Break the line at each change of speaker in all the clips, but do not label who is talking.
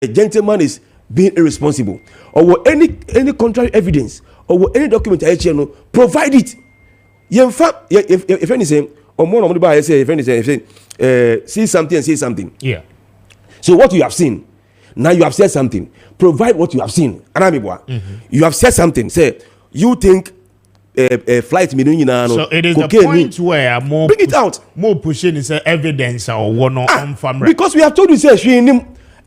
gentleman is being irresponsible, or any contrary evidence, or any document provide it. In fact, if anything, or more normally by say, if anything, see something and say something.
Yeah.
So what you have seen, now you have said something. Provide what you have seen. You have said something. Say you think flight meaning
so it is the point where more
bring it out.
More pushing is evidence or one on family.
Because we have told you say she him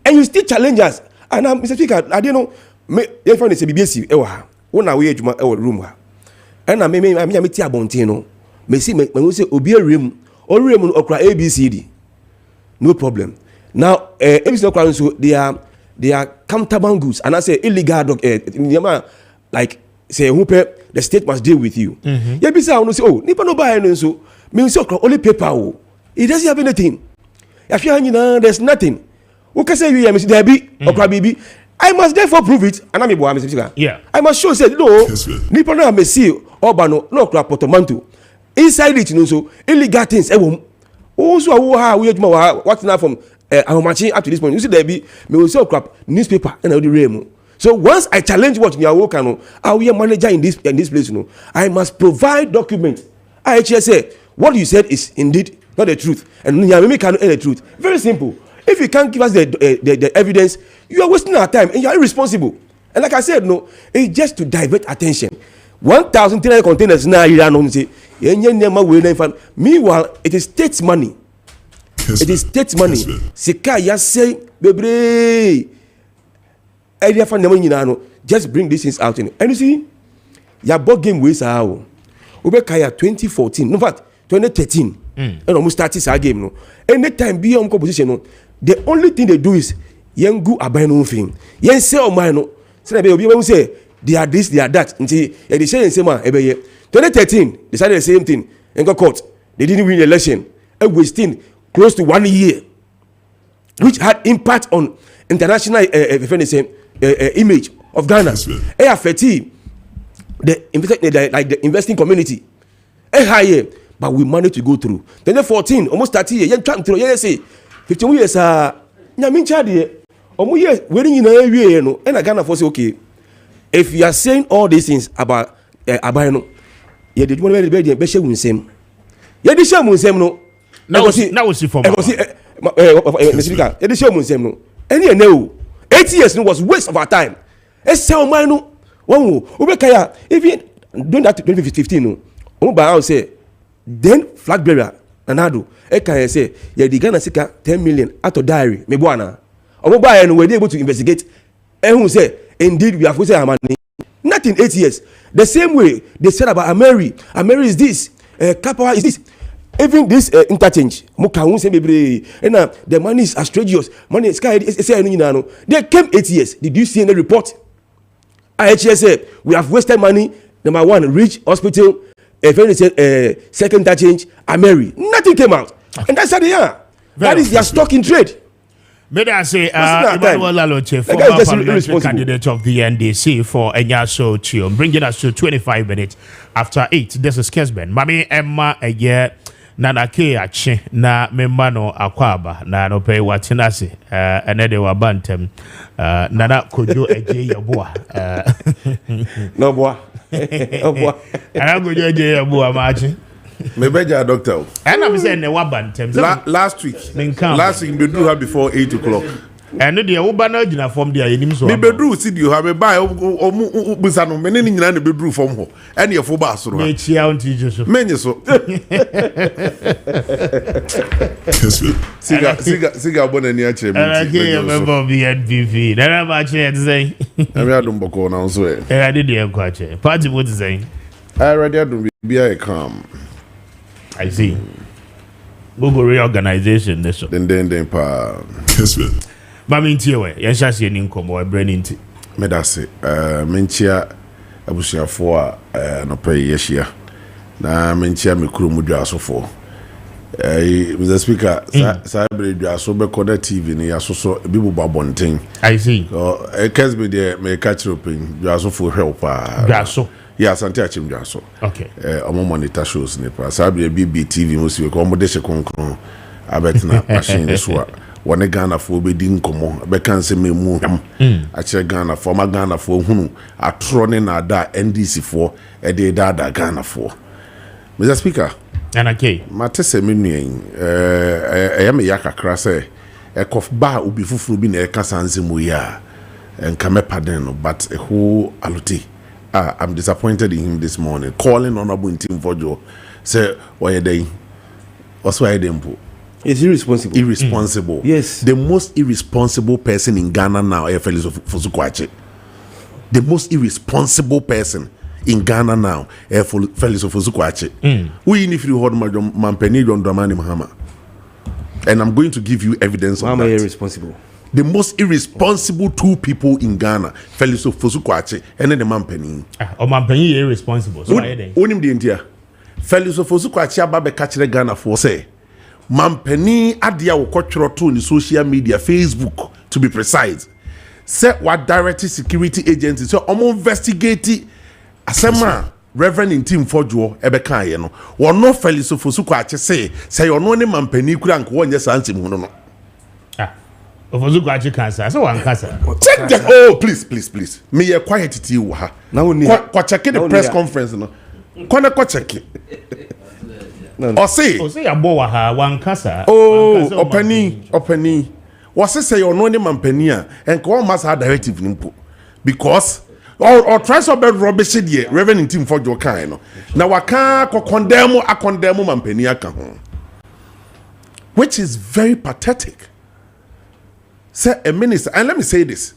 and you still challenge us. And Mr. Speaker, I don't know. If I say BBC, when I we to my room, and I may tia bontino. Me see me say obi room or room okra ABCD. No problem. Now ABC okra so they are counterbound goods, and I say illegal dog like say who pay the state must deal with you. Yeah, be say I say oh nipa no buy no so me say only paper oh. It doesn't have anything. If you there's nothing. Who can say you there be okra baby? I must therefore prove it. And I'm a
yeah.
I must show say no. Nipa no me see obano no okra portmanteau. Inside it you know so illegal things also what's now from I'm matching up to this point. You see there be me will sell crap newspaper and I'll do remo. So once I challenge what you are working, I will be a manager in this place, you know. I must provide documents. I actually say what you said is indeed not the truth, and you cannot the truth. Very simple. If you can't give us the evidence, you are wasting our time and you are irresponsible. And like I said, no, it's just to divert attention. 1,300 containers now you don't say. Meanwhile, it is state money. It is state money. Sika ya say bebre. Just bring these things out in. And you see, your board game ways are Ubekaya 2014. In fact, 2013. And almost started our game. No, anytime be on composition. No, the only thing they do is yengu abano thing. Yen say o man no. Say be obi say they are this, they are that. Until they say the same man. 2013 decided the same thing and got caught. They didn't win the election. And we still close to 1 year, which had impact on international image of Ghana. It affected the investing community. Higher, but we managed to go through. 2014, almost 30 years. You say 15 years. And Ghana for say okay. If you are saying all these things about Abayano, you did one very bad. Beshe unsem. You did share unsem no. Now was for Mr. Speaker, it is your no. And you know, 8 years was waste of our time. It's so mine. One Ubekaya, if you doing that 2015, no, Oba say, then flag bearer, Nanado, Eka say, yeah, the Ghana Sika 10 million out of diary, Mebuana. Oba and were able to investigate. And who say, indeed, we have wasted our money. Not in 8 years. The same way they said about Ameri. Ameri is this, Kapawa is this. Even this interchange, and the money is astrologious. Money is sky. They came 8 years. Did you see any report? IHS said we have wasted money. Number one, Rich Hospital. Second interchange, Ameri. Nothing came out, and that's how they are. That is their stock in trade.
May I say, Emmanuel Laloche, former parliamentary candidate of the NDC for Enyaso Chio, bringing us to 25 minutes after 8. This is Kessben. Mami Emma a year. Nana ke ache na memano akwaba na no pay watinase ene de wabantem nana kojo eje yeboa
no boa boa
ana kojo eje yeboa maachi
me beja doctor
and I'm saying ne wabantem
last week we do her before 8 o'clock.
And the Ubana Jina from the Anims.
Me bedroom city you have a buy Busano, many in the bedroom from home, and your phobas. Many so. Cigar bonnet near Chim. I
remember the NPV. Then I'm actually saying,
I don't book on our way.
I did the quache. Party would say,
I read to be a calm.
I see. Google reorganization.
Then, pa.
Mamintiwe, Yashasi and income or branding.
Medase, Menchia, Abusia for no pay yeshia. Na Menchia Mikuru so for. Mr. Speaker, Cyber so be connect TV near so Bibu Babonting.
I see.
Kessben there may catch open, you are so for help.
Gaso.
Yes, and touch him, Jaso. Okay. Monitor shows, Nipa. Sabri BB TV, Monsieur, accommodation concron. I bet not machine this work. one Ghana for be din komo be kan se me mu a chere Ghana for ma Ghana for hunu atrone na da NDC for e de da Ghana for Mr. Speaker
and okay
mate se me nuen e me yakakra se e kof ba obi fufuru bi na e kasa nzemu ya enka me pardon no but a whole aloti I'm disappointed in him this morning calling honorable team Vojo say why dey also why dem po.
It's irresponsible.
Yes. The most irresponsible person in Ghana now is Felix Ofosukwache. The most irresponsible person in Ghana now is Felix Ofosukwache. We in if you heard Mampeni John Dramani Mahama. And I'm going to give you evidence of that.
Irresponsible.
The most irresponsible two people in Ghana, Felix Ofosukwache and then the Mampeni.
Mampeni irresponsible. So why then?
Onim the India. Felix Ofosukwache ababe kachire Ghana for say Mampeni adia wokotworo to ni social media Facebook to be precise say what direct security agency so omo investigate asema Reverend Intim Fojo ebeka ye no wono Felix Ofosukwache say you no ne Mampeni kura nko wonye sanse mu no
Ofosukwache cancer so wan cancer
check the please me ye quiet ti wo ha
na woni
kwa check the press conference no kona kwa check
o say abo wa ha wan kasa
opani was say you know the Mampeni and ko masa directive nimpo because or try so bad rubbish there Reverend Team for your kind no na waka ko condemn Mampeni aka ho which is very pathetic. Say a minister and let me say this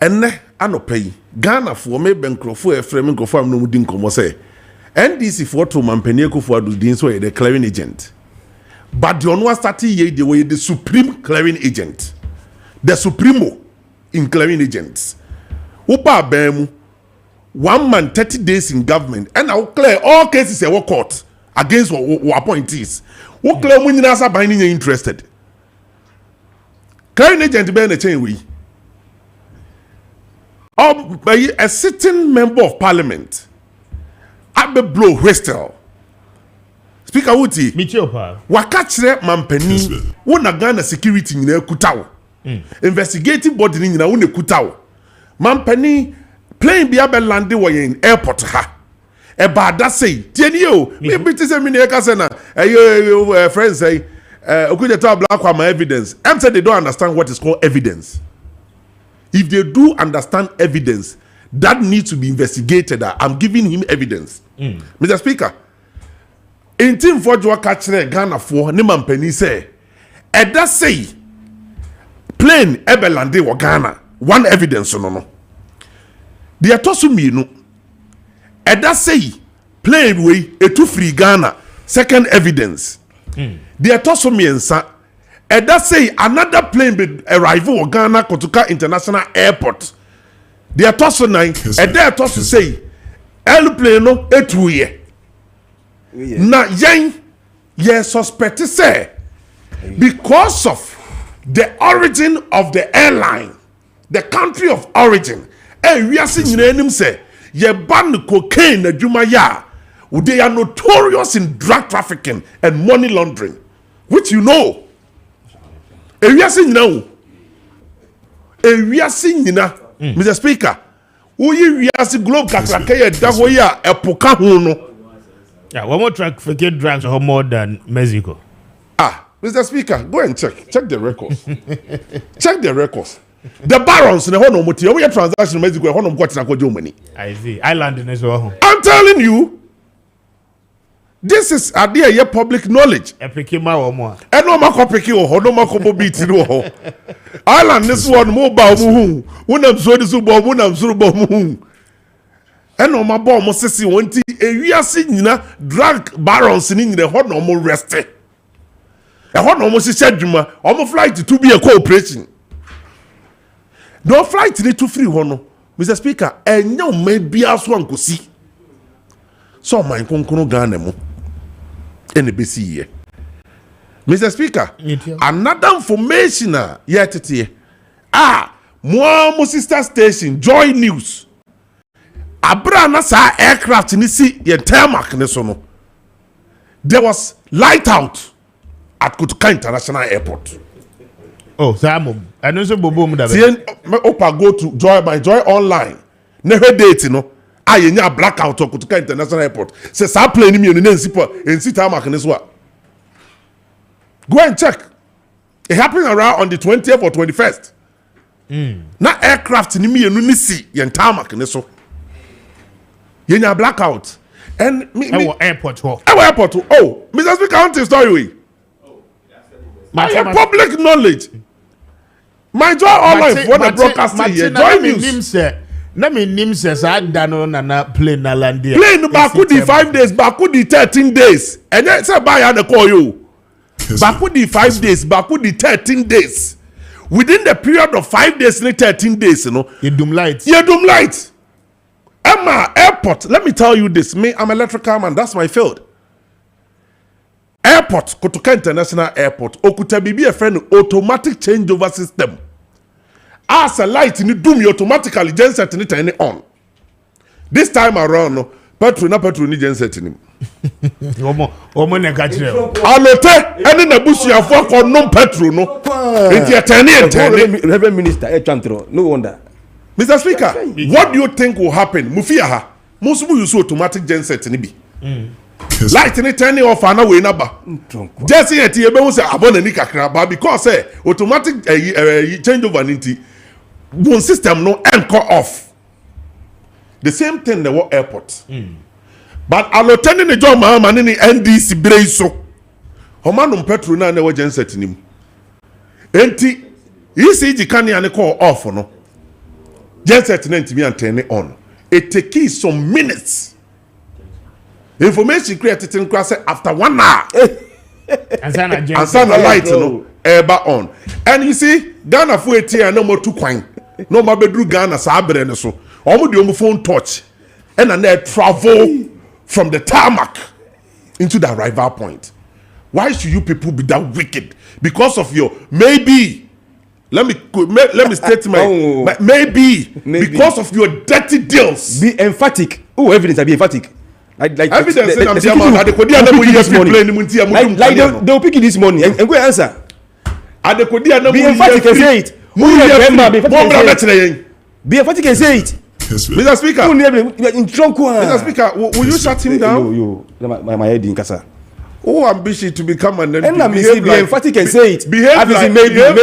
and anopay Ghana for me bankrofo e frame nkrofo am no mudin komo say NDC for to Mampeni Kufuor do din so the clearing agent. But the only starting ye the way the supreme clearing agent. The supremo in clearing agents. Upa bemu 1 man 30 days in government and I'll clear all cases in court against what appointees. Who claim when you are binding you interested. Clearing agent be in a chain we. A sitting member of parliament. Abe blow whistle. Speaker Wuti.
Michiopa.
Wakachire Mampeni. Wona Ghana security nyina kutawo. Investigative body nyina wona kutawo. Mampeni plane bi abe lande wo yen airport ha. E ba da say. Tieni o. Me biti say me na ka say na. Friends say okude to black kwa my evidence. Em say they don't understand what is called evidence. If they do understand evidence, that needs to be investigated. I'm giving him evidence. Mr. Speaker, in team for Joa Kachre Ghana for ne Mampeni say, Eda say, plane Ebelande wa Ghana, one evidence no. The atosumi no. Eda say, plane way, etu free Ghana, second evidence. The atosumi ensa, Eda say, another plane be arrival wa Ghana Kotuka International Airport. The atoso nine, and there atoso say, airplane no etuye. Na yen ye suspect say because of the origin of the airline, the country of origin. We are seeing him say ye ban cocaine na juma ya. They are notorious in drug trafficking and money laundering, which you know. We are seeing now. We are seeing now. Mr. Speaker, we are the globe kakrake dagoya epoka hono.
Yeah, one more track for get drugs are more than Mexico.
Mr. Speaker, go and check the records. Check the records. The barons in the whole moti, we have transaction in Mexico, honor got na kojo money.
I see. Island in as well.
I'm telling you, this is a public knowledge.
Epikima or more.
And no more copy or no more copo beat no. Island this one mobile muhu. When I'm so this bomb, when I'm so bomb. And no my bomb must see one tea. We are seeing drug barons in the hot normal rested. A hot normal schedule, almost flight to be a cooperation. No flight to free one. Mr. Speaker, and no maybe as one could see. So my concono Ghanemo. In the BC. Mr. Speaker, another information yet more sister station Joy News. Abrana sa aircraft in the ye tarmac nesono. There was light out at Kutuka International Airport.
Oh, Samo. I know some boom that.
Opa go to Joy online. Never date, you know. I blackout or Kutuka International Airport. Says I play me in sit tarmac in this one. Go and check. It happened around on the 20th or 21st. Now aircraft in me and see yen tarmac in this one. Yenya blackout. And me
airport.
Oh, Mr. Speaker, I want to story. I have public knowledge. My joy online for the broadcasting here. Join news.
Let me name says I don't know plane na landia.
Plane Bakudi 5 days, Bakudi 13 days. And then say buy the call you. Bakudi 5 days, Bakudi 13 days. Within the period of 5 days and 13 days, you know.
You doom light.
Emma Airport, let me tell you this. Me, I'm electrical man, that's my field. Airport, Kotoka International Airport, Okuta Bibi a friend automatic changeover system. As a light in the doom, you automatically genset in it and on. This time around, no, petrol ni genset in him.
Omo ne kachire.
Alote, any na bushi afwa ko no petrol no. Enti atene.
Reverend Minister, no wonder.
Mr. Speaker, what do you think will happen? Mufiaha, most people use automatic genset in it. Light in it turning off and away number. Just here, you say abona ni kakra, because automatic changeover ninety. One system no anchor off. The same thing the world airport. But allotting the job man in the NDC brazo. Homanum petrol na never genset in him. Enti, you see the canny and call off no. Genset to me and turn it on. It takes some minutes. Information created in class after 1 hour. And sana light no eba on. And you see, Ghana for a tier no more 2 coin. No more bedroom Ghana sabre and so. Almost the phone touch. And then travel from the tarmac into the arrival point. Why should you people be that wicked? Because of your maybe. Let me state maybe because of your dirty deals.
Be emphatic. Oh, evidence. Be emphatic. Like
evidence.
They'll pick it this morning and go answer. Be emphatic and say it. Be emphatic and say it.
Mr. Speaker. Mr. Speaker, will you shut him down?
My head in Kasa.
Oh, ambitious to become an
MP. Be emphatic and say it.
Behave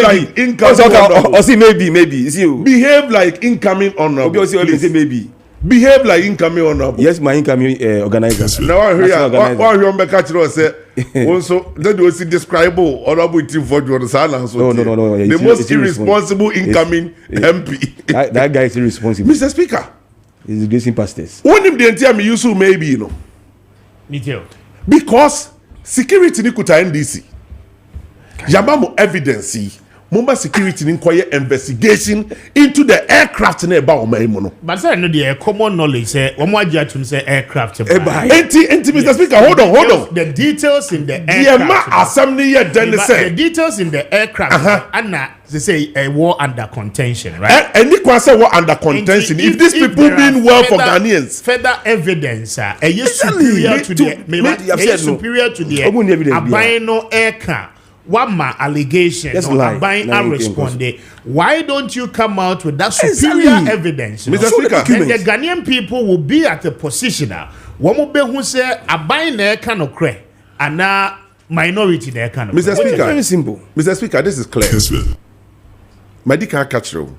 like incoming.
Or see maybe. See you.
Behave like incoming honorable.
Say maybe.
Behave like incoming honorable.
Yes, my incoming organizer.
Now I hear what catch say. Also, that was describable honorable team for you. No. The most irresponsible incoming MP.
That guy is irresponsible.
Mr. Speaker,
he's disgracing pastors.
When him the entire me use maybe you know.
Me too.
Because security ni kuta NDC. Yamamu evidence. Mumba security ni inquire investigation into the aircraft na eba omaimono.
But say no the common knowledge say omo agiatum say aircraft.
Enti Mr. Speaker, hold on.
The details in the aircraft.
The
details in the aircraft and they say a war under contention, right?
And you can say war under contention. If these people mean well for Ghanaians.
Further evidence superior to the Abino aircraft. What my allegation or buying and responding? Why don't you come out with that superior evidence?
Mr. Speaker,
and the Ghanaian people will be at a position now. One will be who say a buying their kind of credit and now minority their kind of.
Mr. Speaker,
very simple.
Mr. Speaker, this is clear. My dick can't catch you.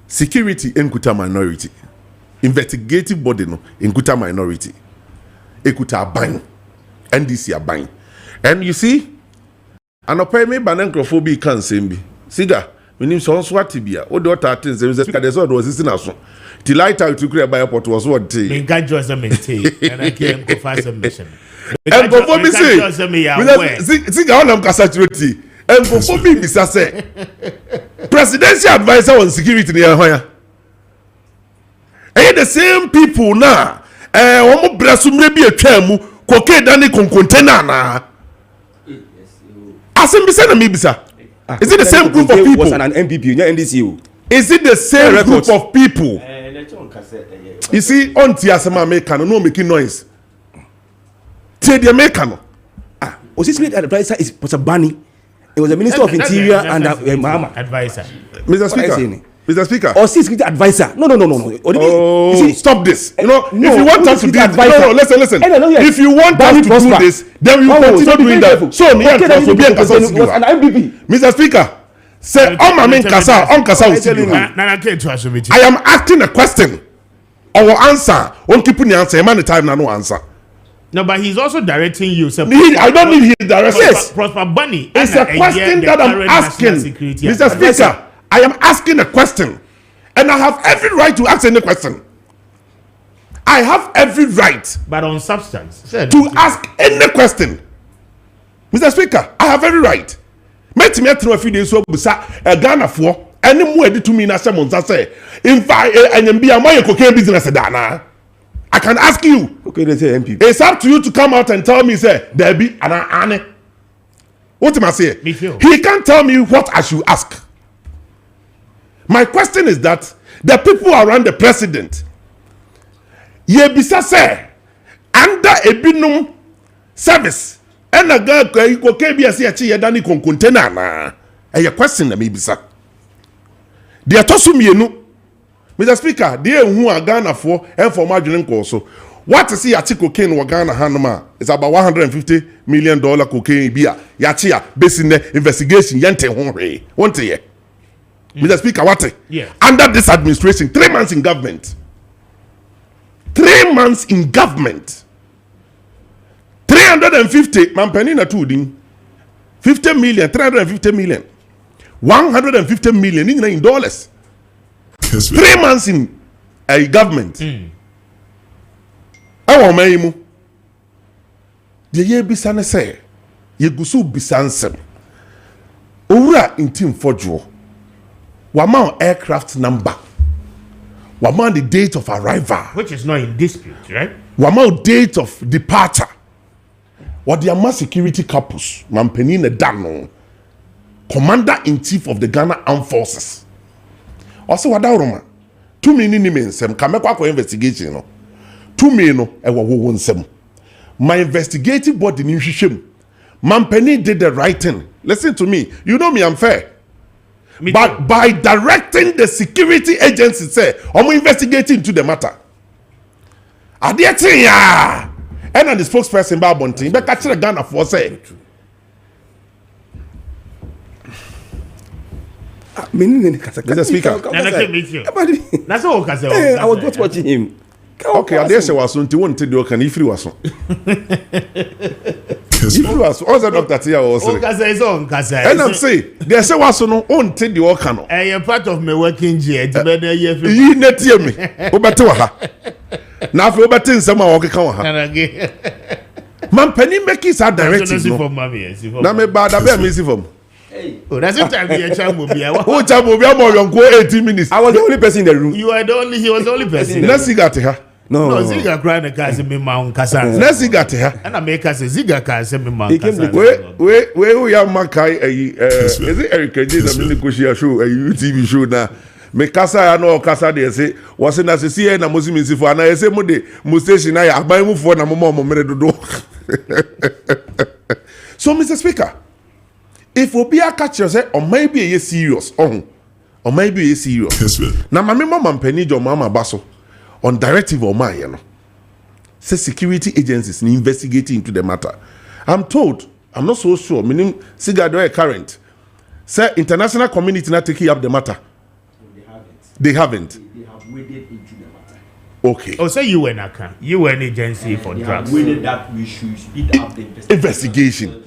Security enkuta minority, investigative body no enkuta minority, ekuta buying, NDC are buying, and you see. And I pay me bananchrophobia can same be. Siga, we need some swatibia. What do I think? There's what was this in till I tell you to create by airport was what day.
And I can't go fast a mission.
And before me say, Siga, all I'm casaturity. And before me, Mr. Say, presidential advisor on security near Hoya. And the same people now, one more brassum maybe a term, cocaine dani con container na. Is it the same group of people?
Was an MPP, NDC.
Is it the same group of people? You see, on Tiasama Mekano, no making noise. Tell the Mekano.
Was this made advisor is a bunny It was the Minister of Interior and Mahama.
Advisor.
Mr. Speaker.
Or security advisor. No.
Oh,
see,
stop this. You know,
no,
if you want us to do this, listen. If you want us to do this, then you continue doing that. So,
an IBP.
Mr. Speaker, say, I am asking a question. Our answer, won't keep the answer. Man, the time no answer.
No, but he's also directing you. So
I don't need his direction.
Yes. Prosper Bunny.
It's a question that I'm asking. Mr. Speaker, I am asking a question. And I have every right to ask any question. I have every right.
But on substance.
To ask any question. Mr. Speaker, I have every right. Met me at a few days so a Ghana for any more to me in a sermon. Say, in fact, and be a my cocaine business. I can ask you.
Okay, they say MP.
It's up to you to come out and tell me, say, there be an Anne. What am I saying? He can't tell me what I should ask. My question is that the people around the president, ye bisa say, under a binum service, and a girl could be a dani container na. A question that may be sir. They are tossing me, Mr. Speaker, they who are Ghana for and for margin also. What to see Yati cocaine wa Ghana Hanama is about $150 million cocaine beer. Yachia, based in the investigation, Yante Honre. One year. Mr. Speaker, what?
Yeah.
Under this administration, 3 months in government. 3 months in government. 350, Mampenina 2 50 million, 350 million. 150 million in dollars. 3 months in a government. Awo mayimu. The ye bisane say ye gusu bisansem. Owura intim fodwo. Wama aircraft number. Wama the date of arrival.
Which is not in dispute, right?
Wama date of departure. What the Ama security corpus, Mampenine Dano, Commander-in-Chief of the Ghana Armed Forces. Also, what that 2 million sem kamekwa investigation no. 2 million no ewa wo nsem. My investigative body ni hwehwem. Mampenine did the right thing. Listen to me. You know me, I'm fair. But by directing the security agency, say, I'm investigating into the matter. Adieti ya. And the spokesperson ba bontin, be catch the Ghana for say. Mr. Speaker.
That's all I
was just watching him.
Okay, I dare say was until one to do can if you was. If you was also Dr. Tia also. And I'm saying, there say was no on to the orcano.
I am part of my working year.
You net hear me. Obatoha. Now for Obatin some walk account. Man penny make his directive. Now me bad I miss from.
Oh, that's the time the child will be.
Oh, child will be more than 18 minutes.
I was the only person in the room.
You are the only, he was the only person.
Let's see got her.
No, Ziga cried the cars in me mount Cassan.
Let's see got her.
And I make us a Ziga cars in me mount.
Where we are Maakye, is it Eric did a mini show, a UTV show now. Me kasa no kasa de say was na se see na musimi sifo ana ese mo de mustation na ya aban mu fo na mo mere dodo. So Mr. Speaker, if obi catch you say or maybe you serious or maybe you serious. Kessben. Na mama mampani jo mama baso on directive or my no. Say security agencies investigating into the matter. I'm told, I'm not so sure, meaning Sigado current. Say international community not taking up the matter. They haven't.
They have waded into the matter.
Okay.
Oh, so you were Naka. You were an agency for
they
drugs.
Have waded that we should speed up the
investigation.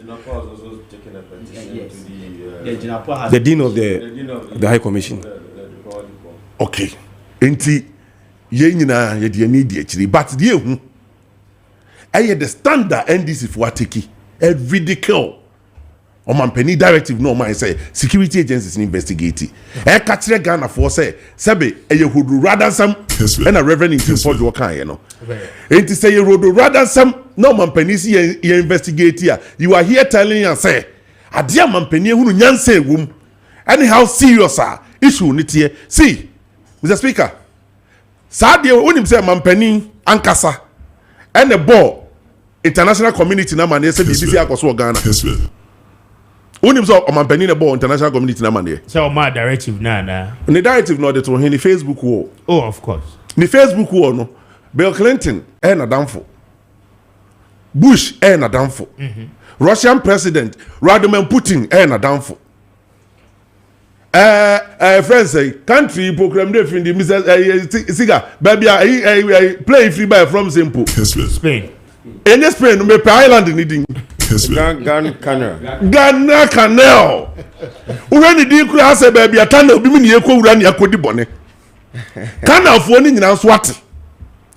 The dean of the High Commission.
Okay. Enti ye nyina ye de ani di akiri but the hu the standard NDC for take every decade. Omampani directive no man say security agencies investigate. Catch Ghana for say sebe hudu rather some and a reverend in for your kind no. Enti say hudu rather some no Mampani see you investigate here. You are here telling us say adia Mampani hunu nyanse wum. Anyhow serious issue nit here. See Mr. Speaker. Sadie onim say Mampani ankasa and the ball international community na man say BBC akoso Ghana. Unim so omampani na bo international community na man there.
So my directive na.
The directive no dey to the Facebook wall.
Oh, of course.
The Facebook wall no. Bill Clinton na damfo. Bush na damfo. Russian president Vladimir Putin na damfo. Friends say country program dey fin the Mr. Siga baby play free by from simple.
Spain.
In Spain no me island ni din. Ghana Canal. Urani di kura ase baby atana obi mi ne ekwo wura ne akodi bone. Canal fo ni nyina so ate.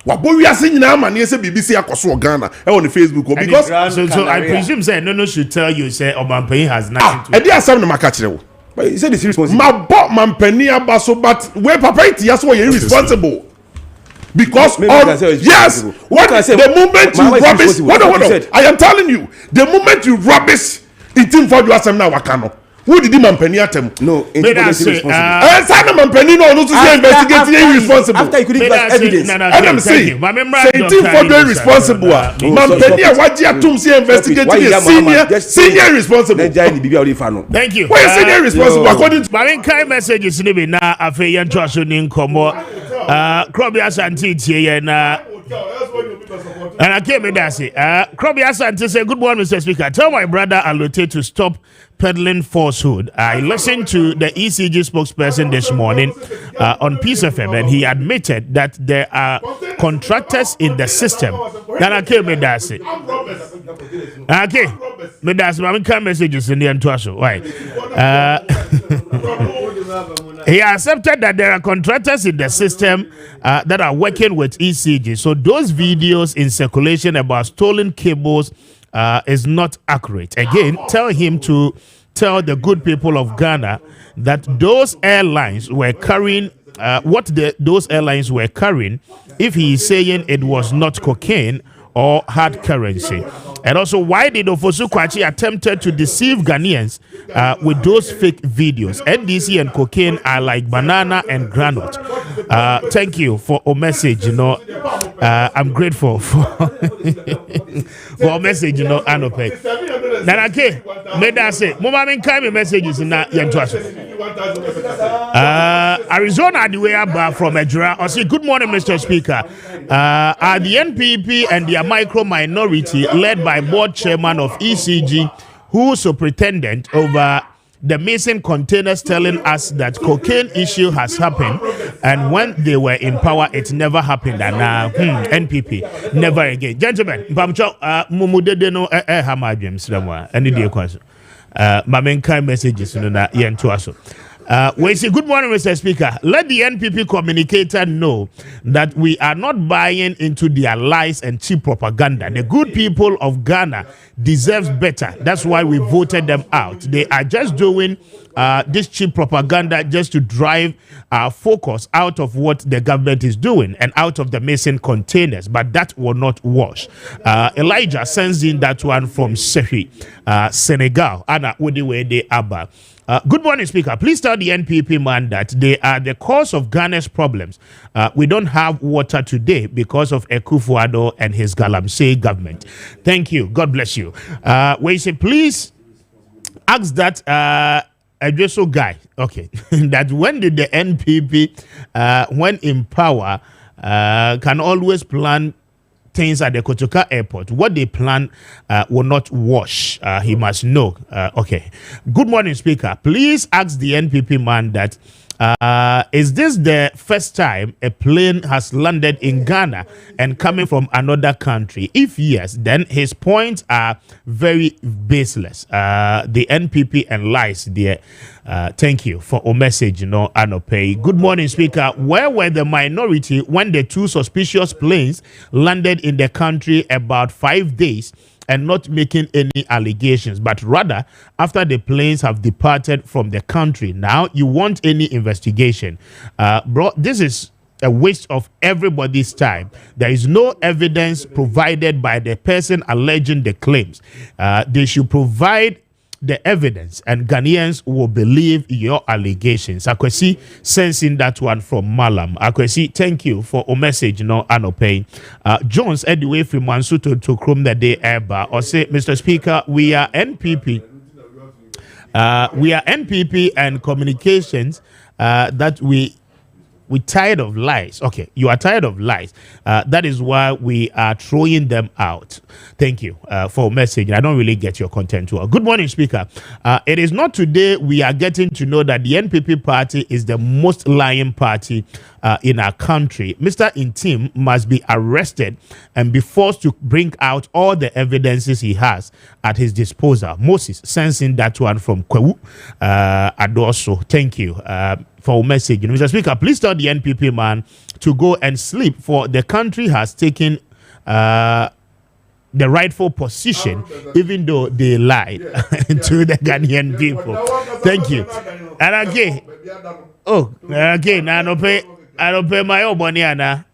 Wabo wiase nyina ama ne ese BBC akoso Ghana e on Facebook because
so I presume say no should tell you say Obampany has nothing to.
E dey asam no maka kire wo.
But he said it's responsible.
My bought Mampany abaso but where papa it yes what you responsible. Because yes, what the moment you rubbish, what I am telling you, the moment you rubbish, it in for you asem na wakano. Who did the Mampany atem?
No, it's responsible.
Sana Mampany no to say investigating irresponsible.
After you could give us evidence.
And I'm saying, say it for the irresponsible. Mampany waji atum say investigating senior irresponsible.
Thank you.
Why senior irresponsible according to
Marin kai messages ni be na afi yan to aso ni nkomo. Krobi Asante tie na and I came in there say, Krobi Asante say, good morning, Mr. Speaker. Tell my brother Alote to stop peddling falsehood. I listened to the ECG spokesperson this morning on Peace FM, and he admitted that there are contractors in the system. And I came in there say, okay, but that's my messages in the end to us. Why? He accepted that there are contractors in the system that are working with ECG. So those videos in circulation about stolen cables is not accurate. Again, tell him to tell the good people of Ghana that those airlines were carrying those airlines were carrying if he is saying it was not cocaine or hard currency. And also, why did Ofosu Kwachi attempted to deceive Ghanaians with those fake videos? NDC and cocaine are like banana and granite. Thank you for a message. I'm grateful for a message. Anope. Nanake, meda say, Mama min kai me messages na yentwaso. Arizona the way up from Ejura. I say, good morning, Mr. Speaker. Are the NPP and their micro minority led by board chairman of ECG, who superintendent over the missing containers, telling us that cocaine issue has happened, and when they were in power, it never happened, and now NPP never again. Gentlemen, mumudede no hama James Lamwa. Any day question. Mamen kind messages na yen to us. We say, good morning, Mr. Speaker. Let the NPP communicator know that we are not buying into their lies and cheap propaganda. The good people of Ghana deserves better. That's why we voted them out. They are just doing this cheap propaganda just to drive our focus out of what the government is doing and out of the missing containers. But that will not wash. Elijah sends in that one from Sehi, Senegal. Anna Udiwede Abba. Good morning, Speaker. Please tell the NPP man that they are the cause of Ghana's problems. We don't have water today because of Akufo-Addo and his Galamsey government. Thank you. God bless you. We say, please ask that Adreso guy, okay, that when did the NPP, when in power, can always plan things at the Kotoka airport. What they plan will not wash. He must know. Okay. Good morning, Speaker. Please ask the NPP man that is this the first time a plane has landed in Ghana and coming from another country? If yes, then his points are very baseless. The NPP and lies there. Thank you for a message, Anope. Good morning, Speaker. Where were the minority when the two suspicious planes landed in the country about 5 days and not making any allegations, but rather after the planes have departed from the country? Now you want any investigation. Bro, this is a waste of everybody's time. There is no evidence provided by the person alleging the claims. They should provide the evidence and Ghanaians will believe your allegations. Akwesi sensing that one from Malam. Akwesi, thank you for a message, Anope. Jones, anyway, from Mansuto to Krum the day Eba, or say, Mr. Speaker, we are NPP. We are NPP and communications that we tired of lies. Okay, you are tired of lies. That is why we are throwing them out. Thank you for messaging. I don't really get your content well. Good morning, Speaker. It is not today we are getting to know that the NPP party is the most lying party in our country. Mr. Intim must be arrested and be forced to bring out all the evidences he has at his disposal. Moses sensing that one from Kwewu Adoso. Thank you for message. Mr. Speaker, please tell the NPP man to go and sleep, for the country has taken the rightful position, even though they lied to the Ghanaian people. Thank you. And again, I don't pay my own money, Anna.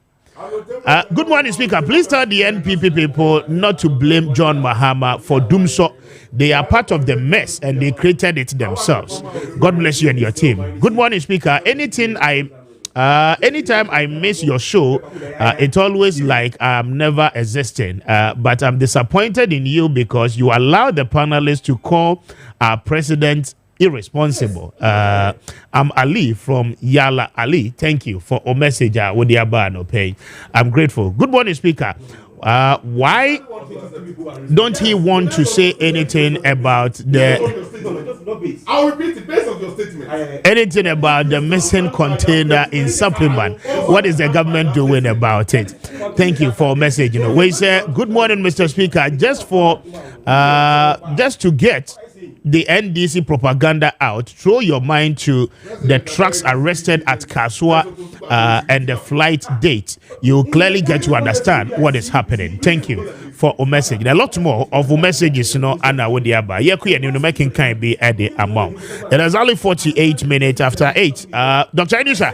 Good morning, Speaker. Please tell the NPP people not to blame John Mahama for doom so. They are part of the mess and they created it themselves. God bless you and your team. Good morning, Speaker. Anytime I miss your show, it's always like I'm never existing. But I'm disappointed in you because you allow the panelists to call our president irresponsible. I'm Ali from Yala Ali. Thank you for a message with the Abano pay. I'm grateful. Good morning, Speaker. Why don't he want to say anything about the
I'll repeat it based on your statement.
anything about the missing container in supplement? What is the government doing about it? Thank you for a message. We say good morning, Mr. Speaker. Just to get the NDC propaganda out, throw your mind to the trucks arrested at Kasua and the flight date. You clearly get to understand what is happening. Thank you for a message. A lot more of the messages, Anna Wodiaba. You're making kind be at the amount. It is only 48 minutes after 8. Dr. Edisa,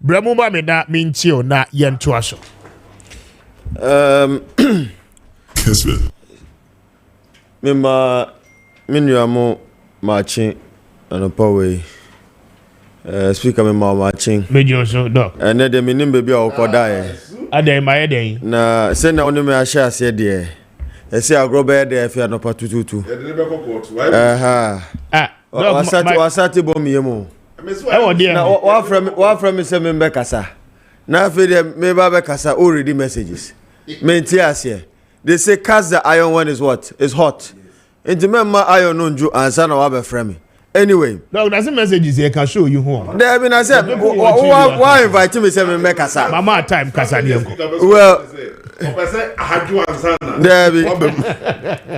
Bramumba Meda Mintio na Yentuaso.
Kessben. Minuamo Maakye and Powe. Speaker me Maakye.
Mejoso, Doc.
And then the minim baby or Kodaye.
Ade my day.
Na send only me a share said there. I say I grow bed there if you are not patutu. Wasati bomb yemo. What from me say me bekasa. Na fe dem me ba bekasa already messages. Mentias here. They say cast the iron one is what? Is hot. Into member iron no ju answer na wa be frame me. Anyway,
no, that's a message here can show you home.
There been I said why invite me say me make kasa.
Mama time kasa nienko.
Well, there be.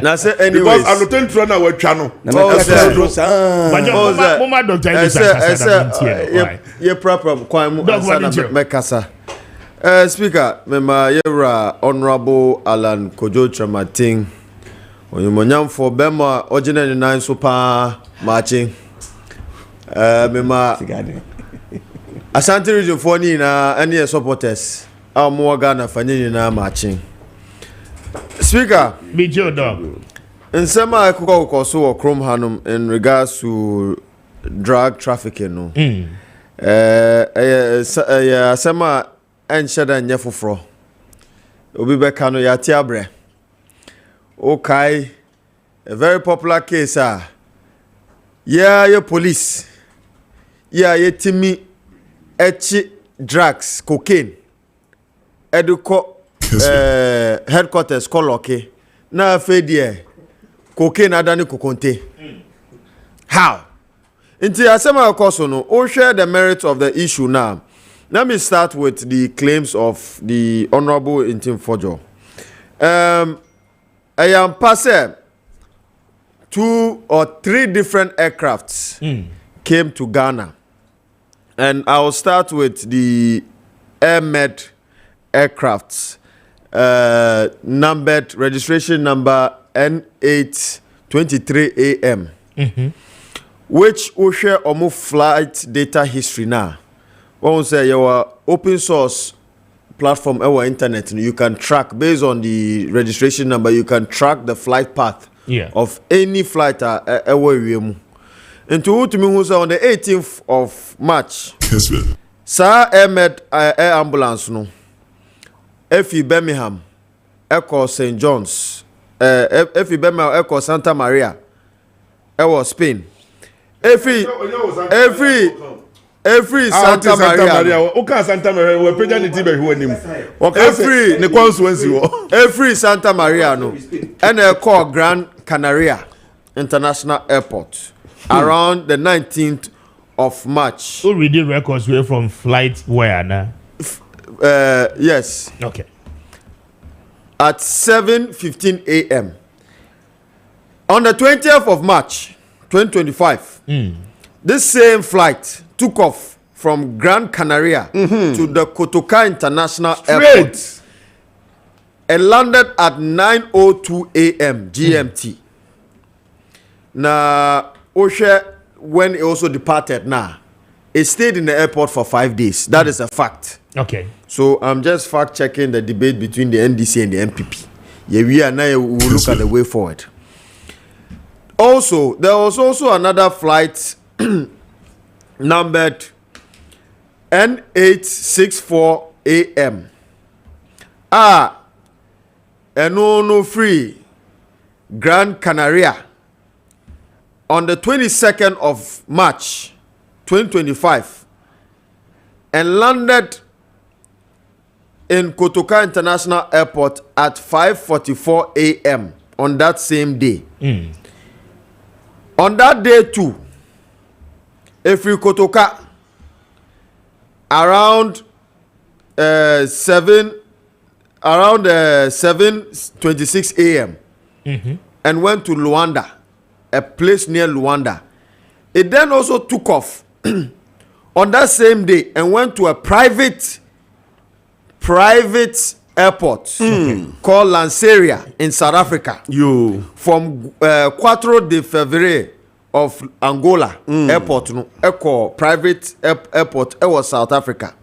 Na say anyways.
Because I don't think na we twa no.
Mama doctor
ye problem kwam answer na make kasa. Speaker, member Yera Honorable Alan Kojo Tramating. Oyumonyam for Bema original nine super marching. Mema Ashanti region for ni na any supporters. Our more Ghana fanyini na marching. Speaker,
be your dog.
In some I could also or Chrome Hanum in regards to drug trafficking. No. Sama and Shada Nyefufro. Obi Bekano Yatiabre. Okay, a very popular case, your police. Your Timmy Echi drugs, cocaine. Educo headquarters Koloke. Na fedie cocaine adani kukonte. How? Inti asema kosono, o share the merits of the issue now. Let me start with the claims of the Honorable Intim Fojo. I am passing 2 or 3 different aircrafts came to Ghana. And I will start with the AirMed aircrafts, numbered registration number N823AM, which will share almost flight data history now. One say your open source platform our internet, you can track based on the registration number, you can track the flight path of any flight into to me who's on the 18th of March. Kessben. Sir AirMed air ambulance no. Efi Birmingham, Echo St. John's, Efi Birmingham, Echo Santa Maria, Echo Spain. every Santa Maria.
Okay, Santa Maria. We pay the tibe who him.
Every
the constituency wo.
Every Santa Maria no. And a call Gran Canaria International Airport around the 19th of March.
So we did records were from flight where now?
Yes.
Okay.
At 7:15 a.m. On the 20th of March 2025, this same flight took off from Gran Canaria to the Kotoka International Airport and landed at 9:02 a.m. GMT. Now, Osha, when it also departed now, it stayed in the airport for 5 days. That is a fact.
Okay.
So I'm just fact checking the debate between the NDC and the MPP. Yeah, we are now we will look at the way forward. Also, there was also another flight numbered N864 AM. No free Gran Canaria on the 22nd of March 2025 and landed in Kotoka International Airport at 5:44 a.m. on that same day. On that day too, every Kotoka around 7:26 a.m. And went to Luanda, a place near Luanda. It then also took off on that same day and went to a private airport called Lanseria in South Africa. From 4 de Fevereiro of Angola airport, echo private airport, it was South Africa.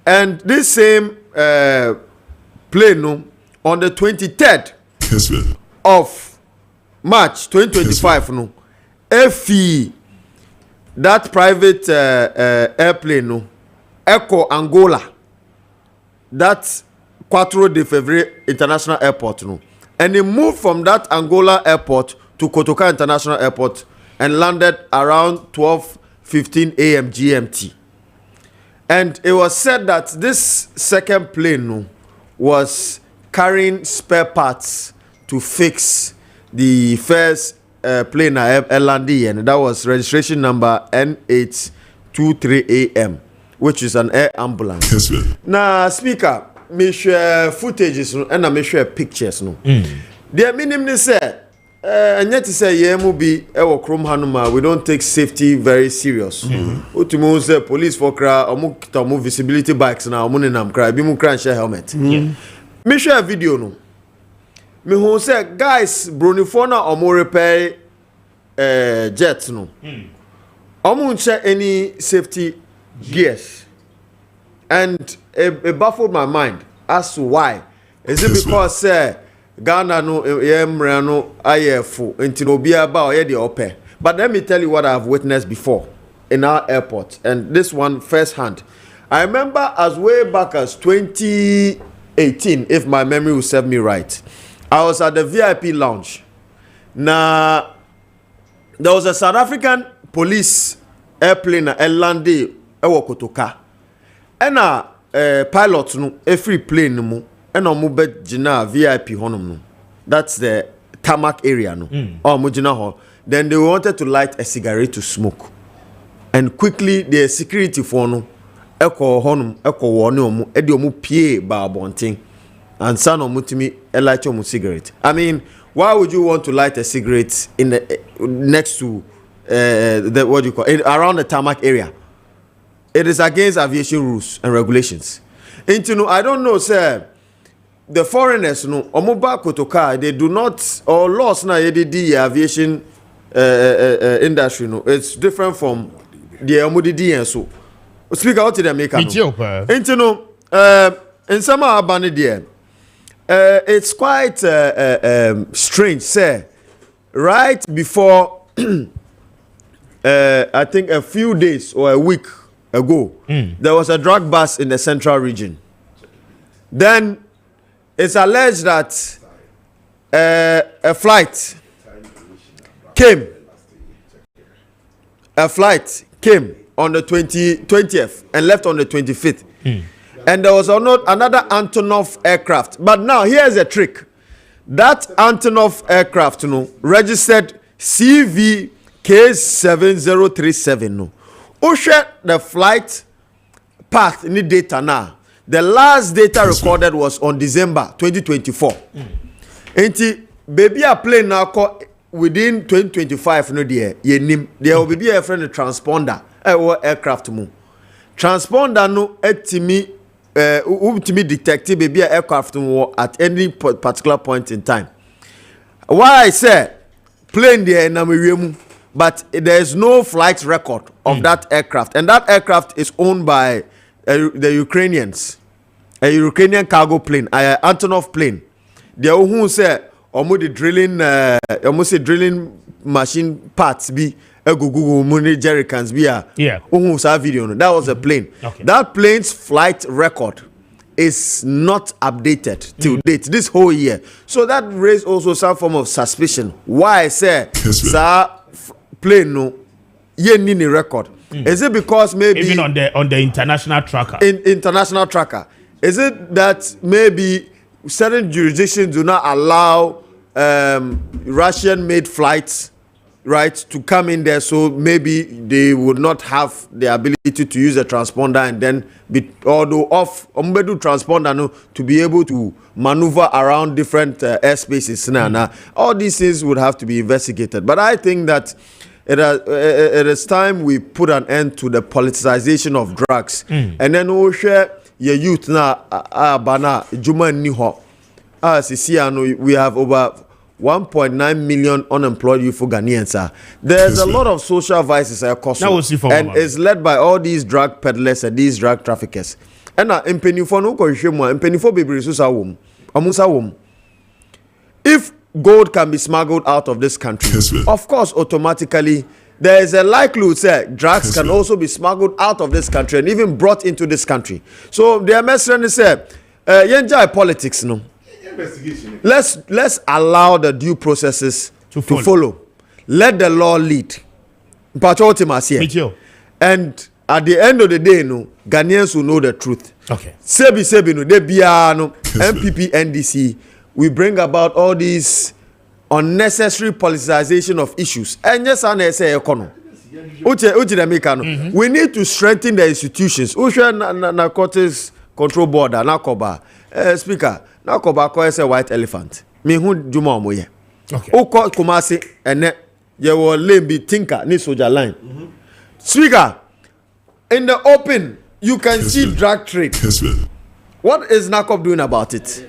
And this same plane on the 23rd of March 2025 that private airplane echo Angola, that 4 de Fevereiro International Airport, and they moved from that Angola airport to Kotoka International Airport and landed around 12:15 a.m. GMT. And it was said that this second plane was carrying spare parts to fix the first plane landed, and that was registration number N823 AM, which is an air ambulance.
Kessben.
Now, speaker, me share footages and I me share pictures. No, the minimum say, and yet to say, yeah, be our chrome hanuma. We don't take safety very serious. Ultimo say police for cry, omu visibility bikes now, omu nam cry, bimu cry and share helmet. Me share video no. Me who say guys, Brunifona omu repair jets no. Omu share any safety gears. And it baffled my mind as to why. Is it because Ghana no no IFO until Obia ba the ope. But let me tell you what I've witnessed before in our airport, and this one firsthand. I remember as way back as 2018, if my memory will serve me right. I was at the VIP lounge. Now there was a South African police airplane landed ewo Kotoka. And pilots no every plane no and omo be gina VIP honum no. That's the tarmac area no. Omo gina ho. Then they wanted to light a cigarette to smoke. And quickly the security for no eko honum eko woni omo e de omo pie ba abonten. And son omo timi e light omo cigarette. I mean, why would you want to light a cigarette in the next to the what do you call it, around the tarmac area? It is against aviation rules and regulations. And you know, I don't know, sir. The foreigners, no, omoba Kotoka, they do not, or laws na the aviation industry, no. It's different from the omodidi and so. Speak out to the American. And you know, in some abandoned there, it's quite strange, sir. Right before, I think a few days or a week ago, there was a drug bust in the central region. Then it's alleged that a flight came a flight came on the 20th and left on the 25th. And there was another Antonov aircraft. But now here's a trick. That Antonov aircraft, registered CV K7037. No. The flight path in the data now. The last data recorded was on December 2024. Baby a plane now within 2025 no there will be a friend transponder aircraft mu transponder no etimi detect baby aircraft mu at any particular point in time. Why I say plane there na mu, but there is no flight record of that aircraft, and that aircraft is owned by the Ukrainians, a Ukrainian cargo plane, Antonov plane. They who say almost the drilling machine parts be Google money jerry cans be video. That was a plane. Okay. That plane's flight record is not updated till date this whole year. So that raised also some form of suspicion. Why I say sir plane no ye need a record. Is it because maybe
even on the international tracker?
International tracker. Is it that maybe certain jurisdictions do not allow Russian-made flights, right, to come in there, so maybe they would not have the ability to use a transponder and then be transponder no, to be able to maneuver around different airspaces. All these things would have to be investigated. But I think that it is time we put an end to the politicization of drugs, and then we'll share your youth now. Bana Juma Niho. We have over 1.9 million unemployed youth Ghanaians. There's a lot of social vices and it's led by all these drug peddlers and these drug traffickers. And if gold can be smuggled out of this country, of course, automatically there is a likelihood that drugs can also be smuggled out of this country and even brought into this country. So the MSN said, "Yenjai politics, no. Let's allow the due processes to follow. Let the law lead. And at the end of the day, no, Ghanaians will know the truth.
Okay.
Sebi no, they no MPP NDC. We bring about all these unnecessary politicization of issues. And yes, I say we need to strengthen the institutions. Narcotics Control Board, Nakoba, Speaker. Nakoba is a white elephant. Me who Juma moye. Okay. Oko Kumasi and you will be thinker ni soldier line. Speaker, in the open, you can see drug trade. What is NACOB doing about it?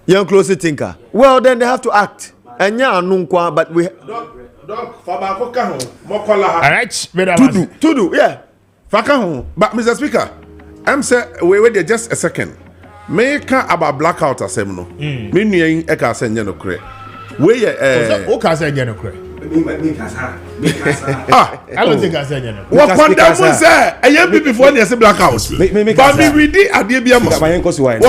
Young inclusive thinker. Well, then they have to act. And but we.
All right,
to yeah.
But Mr. Speaker, I'm saying wait just a second. Me can about blackout asem no. Me nua e ka say no kre. We
o ka say no kre. I don't think I said no.
What condemn say e before the blackout. But me read ade bia mo. My enkoso why. Oh,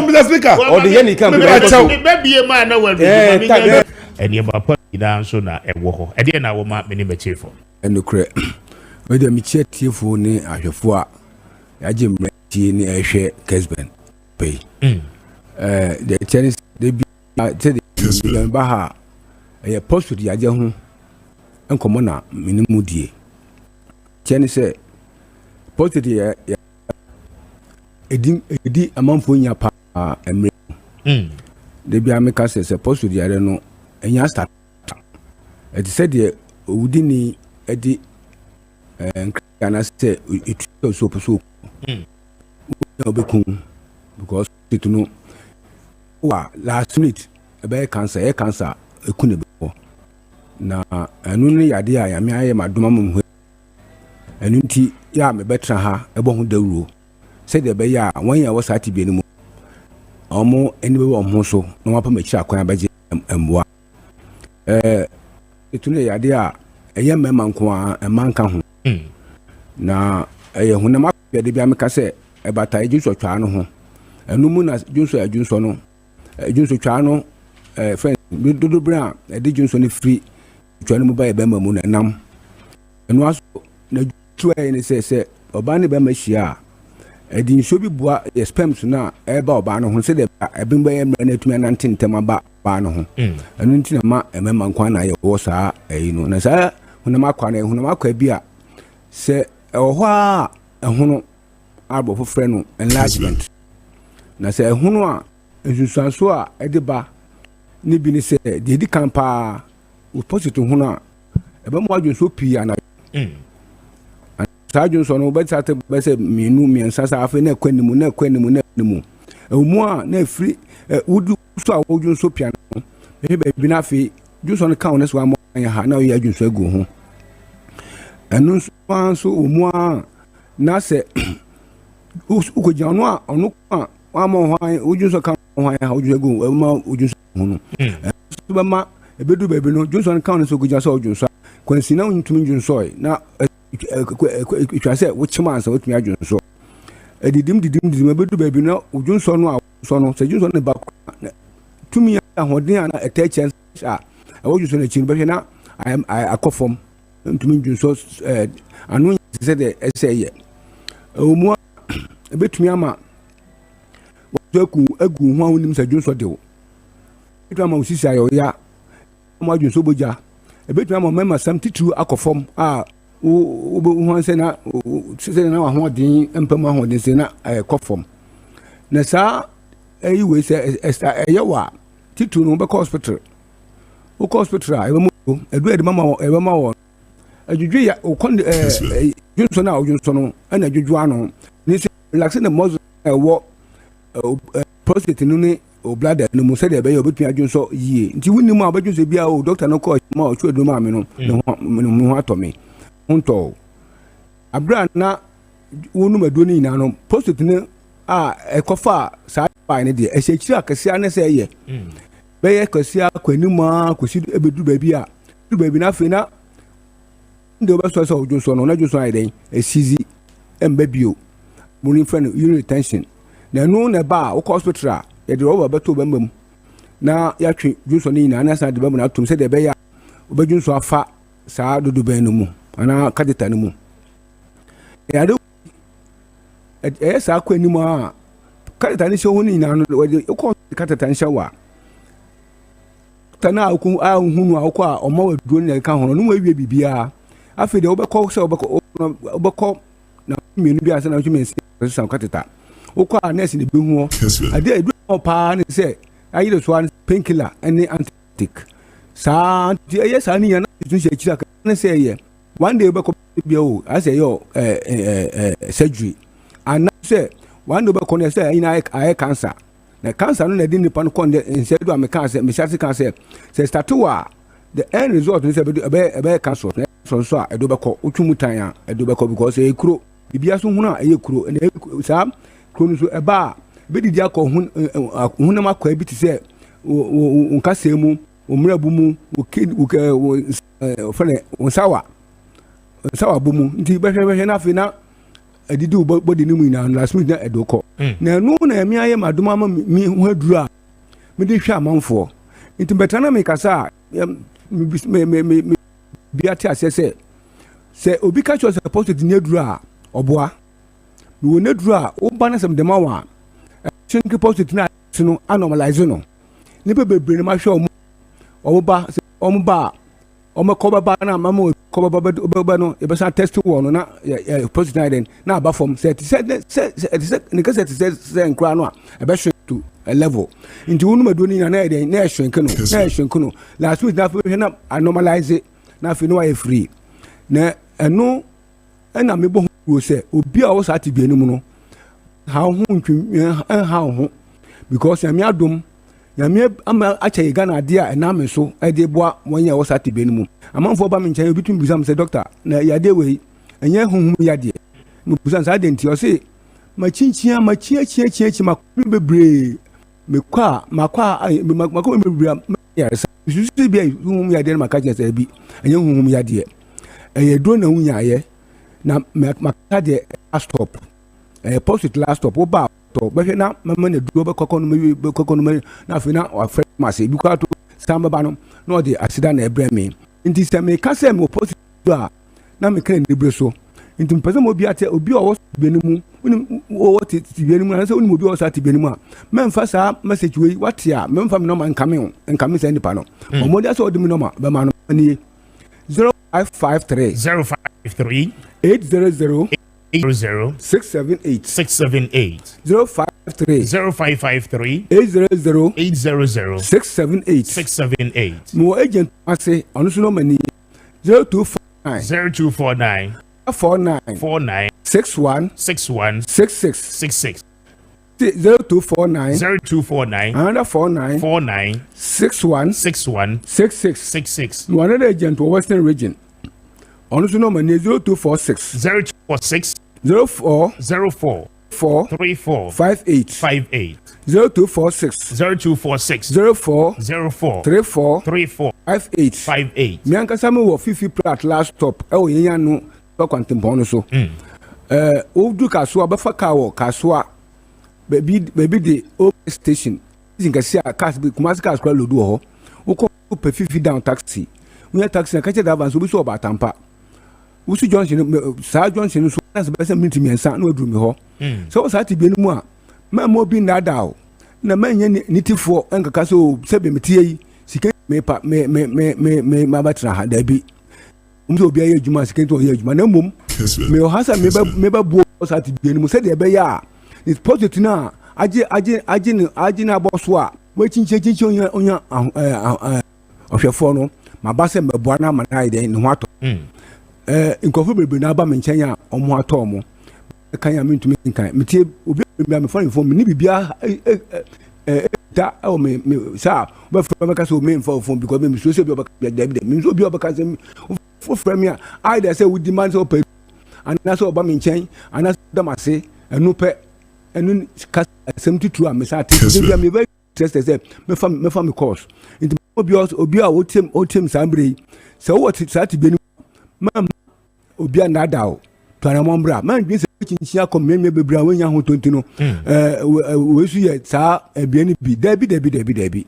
Mr. Speaker.
Or the yen can
be a man na we. And your papa down so na e wo ho. E dey na wo ma me ni be chief.
No kre. We dey me chiefo ni ahwefo a yaje mrati ni ehwe Kessben pay. The Chinese they be the baha e post di aje ho enkomo na minimu die. Chinese say post di edi amanfo nya pa emre. They be ameka say post di are no enya start. It said the udini edi and I say it so because it no last minute a cancer a couldn't before now and only idea I mean I am a dumb and unti ya me better ha a bon the rule said the bear 1 year was at be anymore almost anyway on so no upper make sure I budget and what it only idea a young man a man can na hunama de bia meka se ebata ejunso twa no ho enu mu na junso no ejunso twa no friend dodo bra e de junso ne free twanu mu ba e be ma mu na nam eno aso na tuwa ne se oba ne be ma hia e di nso bi boa e spams na e ba oba no ho se de e be mba mra na tumi anante ntem aba ba no ho eno ntina ma e ma nkwa na ye wo saa e no na saa hunam akwa na hunam akwa bi a se ho a hono abo fo frɛ no enlargement na se hono a nsusuanso a e de ba ni bi ni se de di kampa o positive hono a e ba mo adwonso pii ana saa adwonso no be sate be se minu miensa sa afa na kwanimu na mu a na free wudu so a adwonso pii ana e be bi na afi adwonso no kan no so am anya ha na o ya adwonso agu ho enu so mu a na se uko no a ono a ama ho an adwonso kan ho an ha adwonso agu ma adwonso ho no so ba ma ebedu baby no adwonso kan no so gugya so adwonso kwansi na ntumi adwonso na twase wo chima ansa wotumi adwonso didim ebedu baby na adwonso no a so no se adwonso ne ba tumi ahoden na attention a adwonso na chin be na akofom ntumi adwonso anu se de eseye omu ebetumi ama waku agu ho awonim se adwonso de wo etama usisi ayo ya mo adwonso boja ebetumi ama mema sam titu akofom a wo se na wa ho den empam ho den se na akofom na sa ayi we se eyewa titu no be hospital wo hospital a ebe edu ede mama ebe ma wo adwudwe ya okon adwonso na adwonso no na adwudwo ano ni se relax na mozo wo prostate no ni o bladder no mo se de be yo betumi adwonso yie nti wuni mu abadwonso bia o doctor no call ma o chwedo ma me no no atomi onto abra na wonu madoni na no prostate ni a ekofa sa pa ne de ehekiri akasia na se ye be ye kasia kwanima kosi ebedu ba bi a du ba bi na fe na ndo ba so adwonso no na adwonso ai den esizi emba bio mo ni friend urinary retention na no na ba o hospital ya de roba beto bambam na ya twe dwunso ni na na sa de bambam na atum se de be ya obadwunso afa saa dodo ban no mu ana kadeta no mu ya de sa kwa ni mu a kadeta ni so ni na no we ko kadeta nsha wa tana aku a hunu akwa a omo waduro ni ka hono no we bibia afi de obekọ se obekọ na mienu bi asa na tumi se sa kadeta okwa nurse ni behu ade edu pa ne se ayi so an painkiller any antibiotic sa yes ani yana tun se kira ne se ye one day be ko bi o as yo surgery and say one day be ko ne se ina ai cancer na cancer no na di nipa no kon de se do am cancer me shati cancer se start wa the end result ne se be cancer so a edo be ko utumutan a edo be ko because e kuro bibia so hunu a e kuro sa kuro so eba bedidi akọ hunam akọ bi ti se nkasemu omrabu mu ofene onsawa bomu nti behwe na afi na adidi body ni mu na last minute na edoko na no na emi aye madoma ma mi hu aduru a me de hwa amanfo nti betana me kasa me biati asese se obi ka cho supposed ni aduru a oboa me wona aduru a oba na sem de ma wa chinki positive na no anormalize no ni bebre ni ma hwe omuba omakoba na mama koba ba no e be sa test wo no na positive den na aba form set ni ka set nkra no a e be hwe to a level into wonu madoni na na den na hwe no last week na hwe na anormalize na fi no wa free na eno na me bo ho se obi a wo sa ti bi enu no how how because yami adom yami ama acha Ghana dia ename so e de boa wonya wo sate be nmu amanfo ba me nchen obitum bisam say doctor na yade we enye honhum yade me bisam say denti o say ma chinchia ma chia ma bebre me kwa bebre ya susu bi honhum yade na maka say bi enye honhum yade e do na wunya ye na maka de stop post last stop oba to be na mama na duro be kokonu na afi na wa frɛ mase bi kwa to samba bano no de asida na ebre me nti se me ka se me opposite a na me kan ni breso nti mpese mo bi ate obi o benimu o ti benimu na se oni mo bi o sa ti benimu a me mfa sa message we what ya me mfa me no man nkame se nipa no mo de so odi me no ma be ma no ani 0553 800 678
0553
800 678 mo agent ase onu so no mani 0249 49 61 66 0249 another 49 61 66 no another agent for Western region onu so no mani 0246 04 34 58 0246 04 34 58 me ankasa me wo fifi plat last stop e wo yenya no to kwantempon no so o du kaso abafa ka wo kaso baby the old station izinkasi a cars be kumasi cars kwa lodu ho wo ko pe fifi down taxi we taxi na kache da avance obi so obatampa Usu Johnson, Sir Johnson, so as best a minute and son would do me ho. So was I to be no more. My more being that down. Na man nitty for Uncle Casso, Sebimity, she came me my batra, there be. So be a Juma, came to a huge man, no mum. Me or has a maybe was at the end, said the bear. It's positive now. Ajina Boswa, waiting on your of your phone. My bass and my buana manide in what. Nkofo bebe na aba menchen ya omo atomo kan ya mentumi kan metie obi me phone phone ni bibia da o me sa ba from ka so me phone because me so se bi oba David me so bi oba ka se for from ya I dey say we demand so pay and na so oba menchen and na da mase enu pe enu ka 72 am sa ati bi me very interested say me fa me course into obi a wotem sambre so what sa ti benu mam obia nada o twana mombra man dwin se chinchia komeme bebra wanya ho tontino we su ye sa ebie bi dabi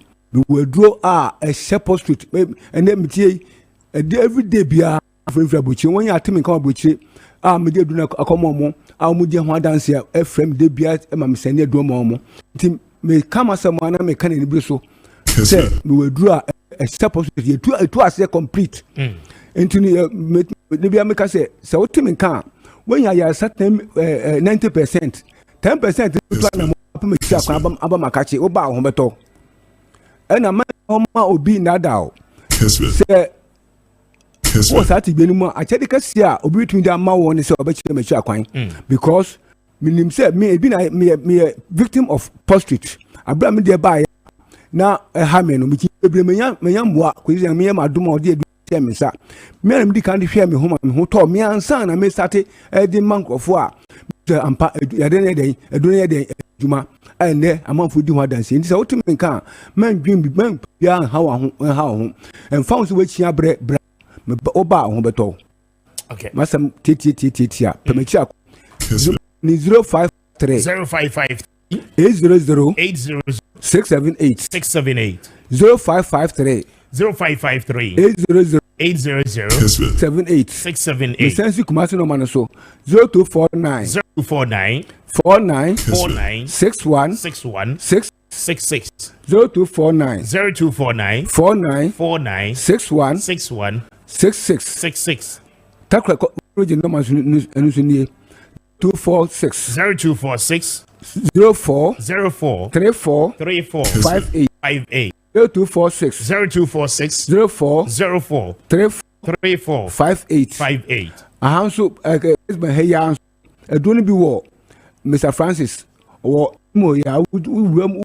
we dro a shepherd street and then metie everyday bia afrefra bochi wanya atemi kan bochi a me de du na akomomo a mu de ho adanse efrem de bia e ma me sene do mo nti me kama sama na me kan ni bi so se we dro a shepherd street ye tu ase complete Entini maybe I make us say so Tim can when you are certain 90%, 10% to Maakye oba hometo. And a man obi nada. Say what's that anymore? I tell the cassia or between the mouth and so bet you make kwan because me said me a victim of prostitute. I blame me thereby now a hamen which me yam wa quiz and me my doom or dear. Me sa me am di kan de hwe me homa me ho to me ansa na me start di mankofo a ampa yade den edone den adwuma ene amanfo di ho danse nti sa wotu me kan man dwin bi man bia ha ho en faun so wachi abre me oba ho beto
okay
masam titi a pemechi a ni 053 800 678 0553 800 78 678 sense kumasi no man so 0249 49 61 66 0249 49 61 66 takra region no man so ni 246 04 34 58 0246 04 34 58 ahanso Kessben heya adoni bi wo Mr Francis wo mo ya wuwam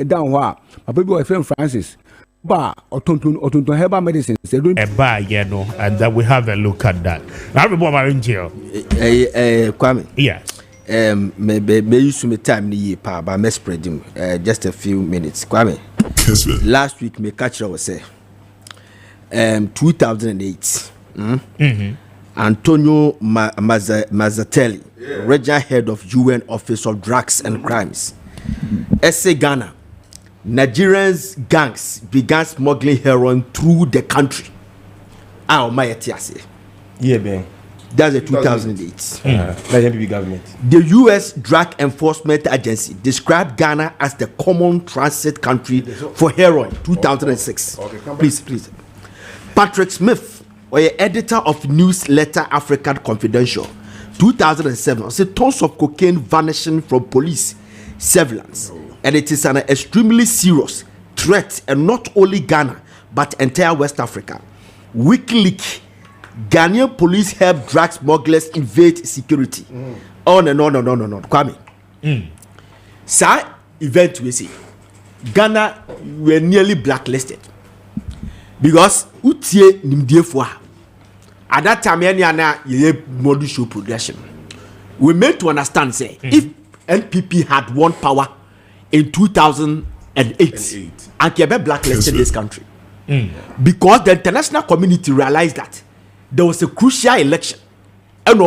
down ho a papa bi wo friend Francis ba otonton herbal medicines
eba ye no and that we have a look at that now everybody arrange
Kwame
yes
me use me time ni pa ba me spread him just a few minutes Kwame last week me catch was say 2008 Antonio Mazzatelli regional head of UN Office of Drugs and Crimes Ghana
Nigerians gangs began smuggling heroin through the country.
Yeah, Ben.
That's the 2008.
That's the NPP government.
The U.S. Drug Enforcement Agency described Ghana as the common transit country for heroin. 2006. Please. Patrick Smith, or editor of newsletter African Confidential, 2007, said tons of cocaine vanishing from police surveillance, and it is an extremely serious threat, and not only Ghana but entire West Africa. WikiLeaks, Ghanaian police help drug smugglers evade security. On and on. Kwame. Sir, event we see. Ghana were nearly blacklisted because utie nimdiefo. At that time, ye model show progression. We made to understand, say, if NPP had won power in 2008, and Kebe blacklisted this country. Because the international community realized that there was a crucial election, and they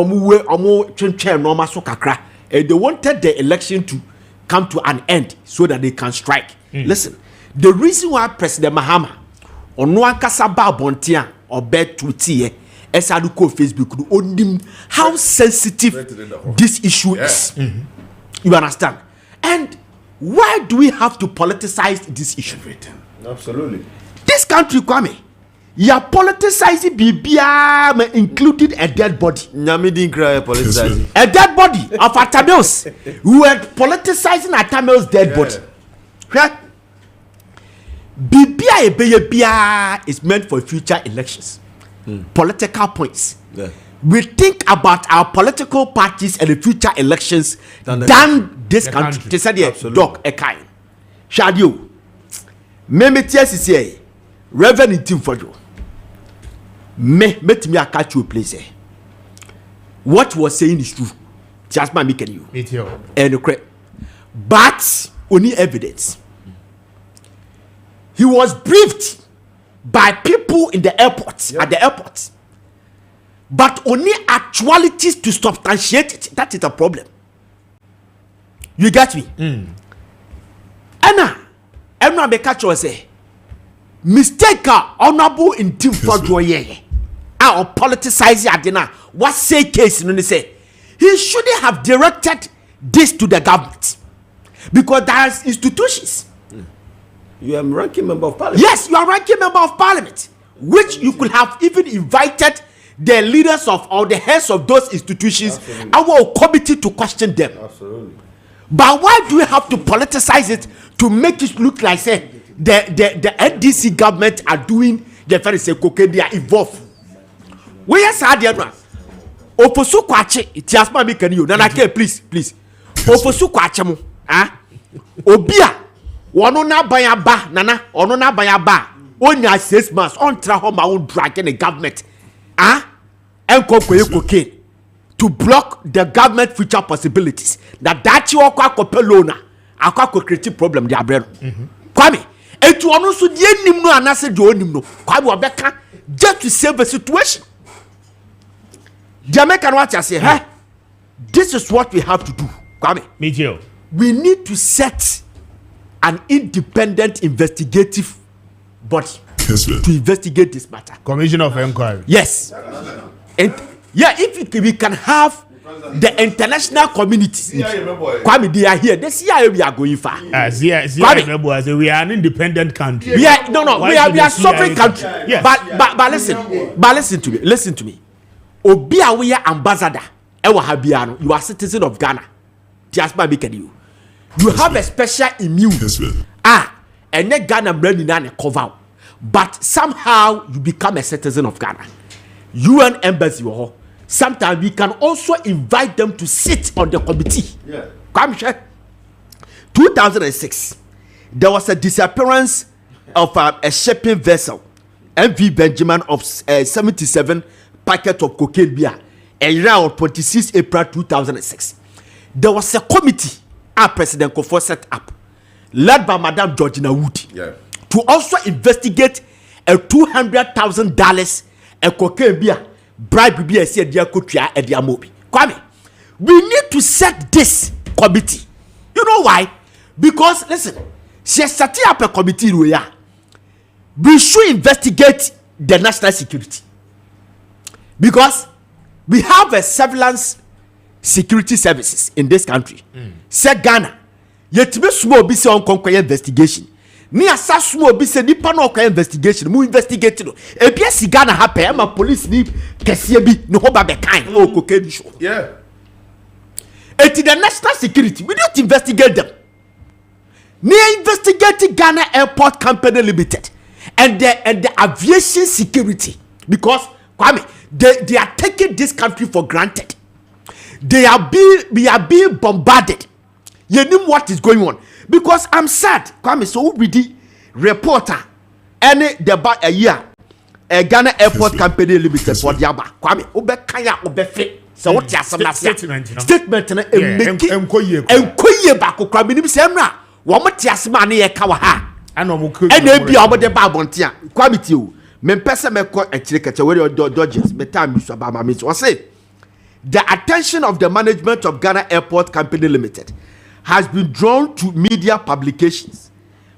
wanted the election to come to an end so that they can strike. Listen, the reason why President Mahama Onuankasaba Bontia or bed to tea Esaduko Facebook on how sensitive this issue is. You understand? And why do we have to politicize this issue?
Absolutely.
This country, Kwame, you are politicizing BBM, including a dead body.
Politicizing.
A dead body of Atamils. We were politicizing Atamils' dead body. Right? BBM is meant for future elections. Political points. We think about our political parties and the future elections than this country. They said, dog, a kind. Shadio. Memetias is here. Reverend Tim Fodro. Met me a catch you place. What was saying is true. Just my making you. And but only evidence. He was briefed by people in the airport, at the airport. But only actualities to substantiate it. That is a problem. You get me? Anna, everyone be catch you say, mistake honorable in team for joy. Or politicize Adina. What say case in say? He shouldn't have directed this to the government. Because there's institutions.
You are a ranking member of parliament.
Yes, you are a ranking member of parliament. Which you could have even invited the leaders of or the heads of those institutions, our committee to question them.
Absolutely.
But why do we have to politicize it to make it look like say the NDC government are doing the very say cocaine, they are involved? Where is Adiana? Oposu kwache, it has my can you. Nana please. Oposu kwache mo. Obia, ono na baya ba, nana, ono na baya ba. Onya 6 months, on tra home my own drag in the government. And cocaine to block the government future possibilities. That you are copelona, a creative problem, they are bread. Kwame, and to honor so the enemy no and I said you no. Kwame Wabeka just to save the situation. Jamaican watch I say, hey, this is what we have to do. Kwame.
Me too.
We need to set an independent investigative body to investigate this matter.
Commission of Inquiry.
Yes. And if we can have the international community, Kwame, they are here. The CIA we are going far.
We are an independent country.
We are sovereign country. Yes. But listen to me. Obia we are ambassador. You are citizen of Ghana. Just by making you. You have a special immune. And then Ghana running on a cover. But somehow you become a citizen of Ghana. UN embassy. Sometimes we can also invite them to sit on the committee. Come check. 2006, there was a disappearance of a shipping vessel, MV Benjamin, of 77 packets of cocaine beer. And around 26 April 2006, there was a committee President Kofo set up, led by Madam Georgina Wood, to also investigate a $200,000 a cocaine beer bribe be a said dear Kotria and dear Mobi. Kwame, we need to set this committee. You know why? Because listen,
she set up a committee where we should investigate the national security, because we have a surveillance security services in this country. Say Ghana, yet be small be on conquer investigation. Ni asa small be say nipa no conquer investigation. Mu investigate no. E bia si Ghana happen. Ama police ni kesiye bi no hoba be kind. Oh, cocaine show.
Yeah.
It is the national security. We don't investigate them. Ni investigate Ghana Airport Company Limited and the aviation security, because Kwame, they are taking this country for granted. We are being bombarded. You know what is going on, because I'm sad. Kwame, so we the reporter any the a year Ghana Airport Company Limited for the aba. Kwame, obe kaya obe fe. So what ya statement na enkoye ba ko Kwame ni se mra wo mte asema na ye ka wa ha
ana mo ku
ena bia wo de ba bonte a Kwame ti o me pese me ko akire kacha we dodges me time so ba ma me so say the attention of the management of Ghana Airport Company Limited has been drawn to media publications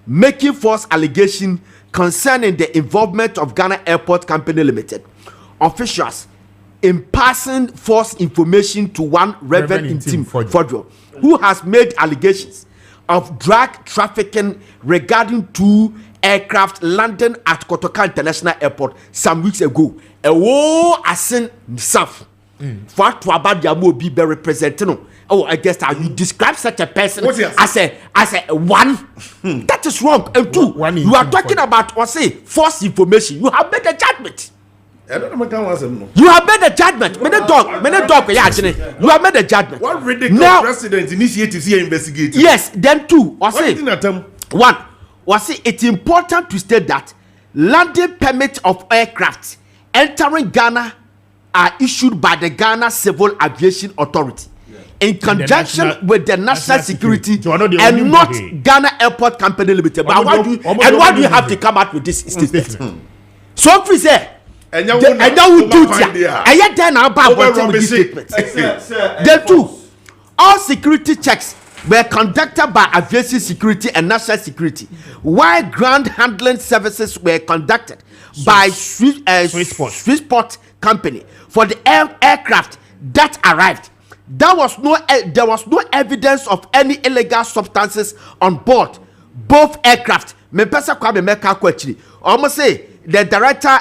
making false allegations concerning the involvement of Ghana Airport Company Limited officials in passing false information to one Reverend Intim Fodjo, who has made allegations of drug trafficking regarding 2 aircraft landing at Kotoka International Airport some weeks ago. Asin Saf. For to about the Amobi be representing. Oh, I guess how you describe such a person as a one. That is wrong. And 2, you are talking about or say false information. You have made a judgment.
I don't know.
You have made a judgment. Many dog. You have made a judgment.
What ridiculous president initiatives here investigating?
Yes, then 2. Or say 1. Or say it's important to state that landing permits of aircraft entering Ghana are issued by the Ghana Civil Aviation Authority in conjunction with the national security and not Ghana Airport Company Limited. But why do you have to come out with this statement? So if we say and now we do it. And yet then about this statement. Then 2, all security checks were conducted by aviation security and national security, while ground handling services were conducted by Swissport Company for the aircraft that arrived. There was no evidence of any illegal substances on board both aircraft. Me pesa kwa me meka kwa chiri. Almost say the director,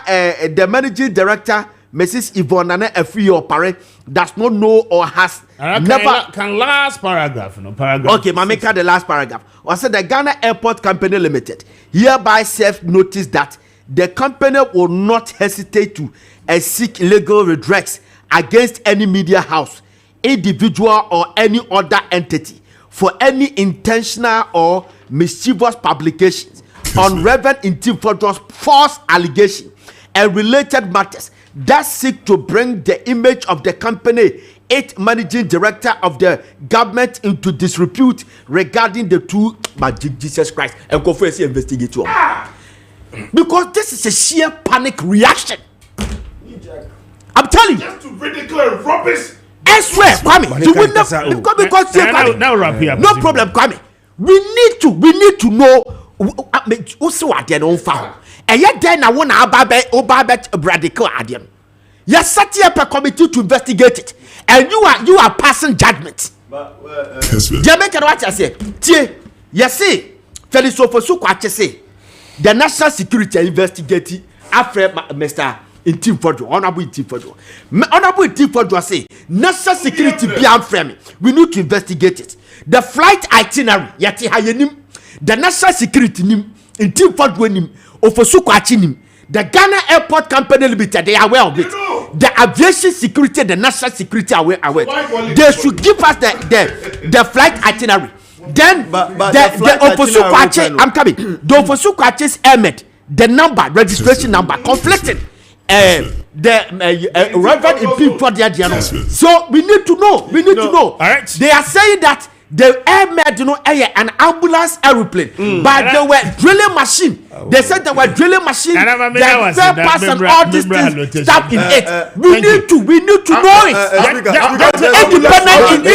the managing director, Mrs. Yvonne Efri Opare, does not know or has never.
Can last paragraph, no paragraph.
Okay, Mameka, the last paragraph. I said the Ghana Airport Company Limited hereby serves notice that the company will not hesitate to seek legal redress against any media house, individual, or any other entity for any intentional or mischievous publications on Reverend Intim Fodjo's false allegation and related matters that seek to bring the image of the company, its managing director of the government into disrepute regarding the 2 Jesus Christ and go for a investigation. Because this is a sheer panic reaction. I'm telling you.
Just to ridicule rubbish.
I swear, Kwame, you will not because
now wrap here.
No problem, Kwame. We need to know also what they don't found. And yet then I want to about radical adem. You set up a committee to investigate it, and you are passing judgment. Jamaica, what I say? You see, Felisofosu Kwache say the national security investigating after Mr. Intim Fodjo, Honorable Intim Fodjo. Honorable Intim Fodjo say national security beyond framing. We need to investigate it. The flight itinerary, yati hayenim. The national security nim, Intim Fodjo nim, Ofosu Kwache nim. The Ghana Airport Company Limited, they are aware of it. The aviation security, the national security are aware. They should give us the flight itinerary. Then the Ofosu Kwache, I'm coming. The Ofosu Kwache's element, the number, registration number, conflicted. The Reverend Intim Fodjo. So we need to know. All
right.
They are saying that the air made, an ambulance aeroplane, but they were drilling machine. They said they were drilling machine. The third person, all these things stuck in it. We need to know it.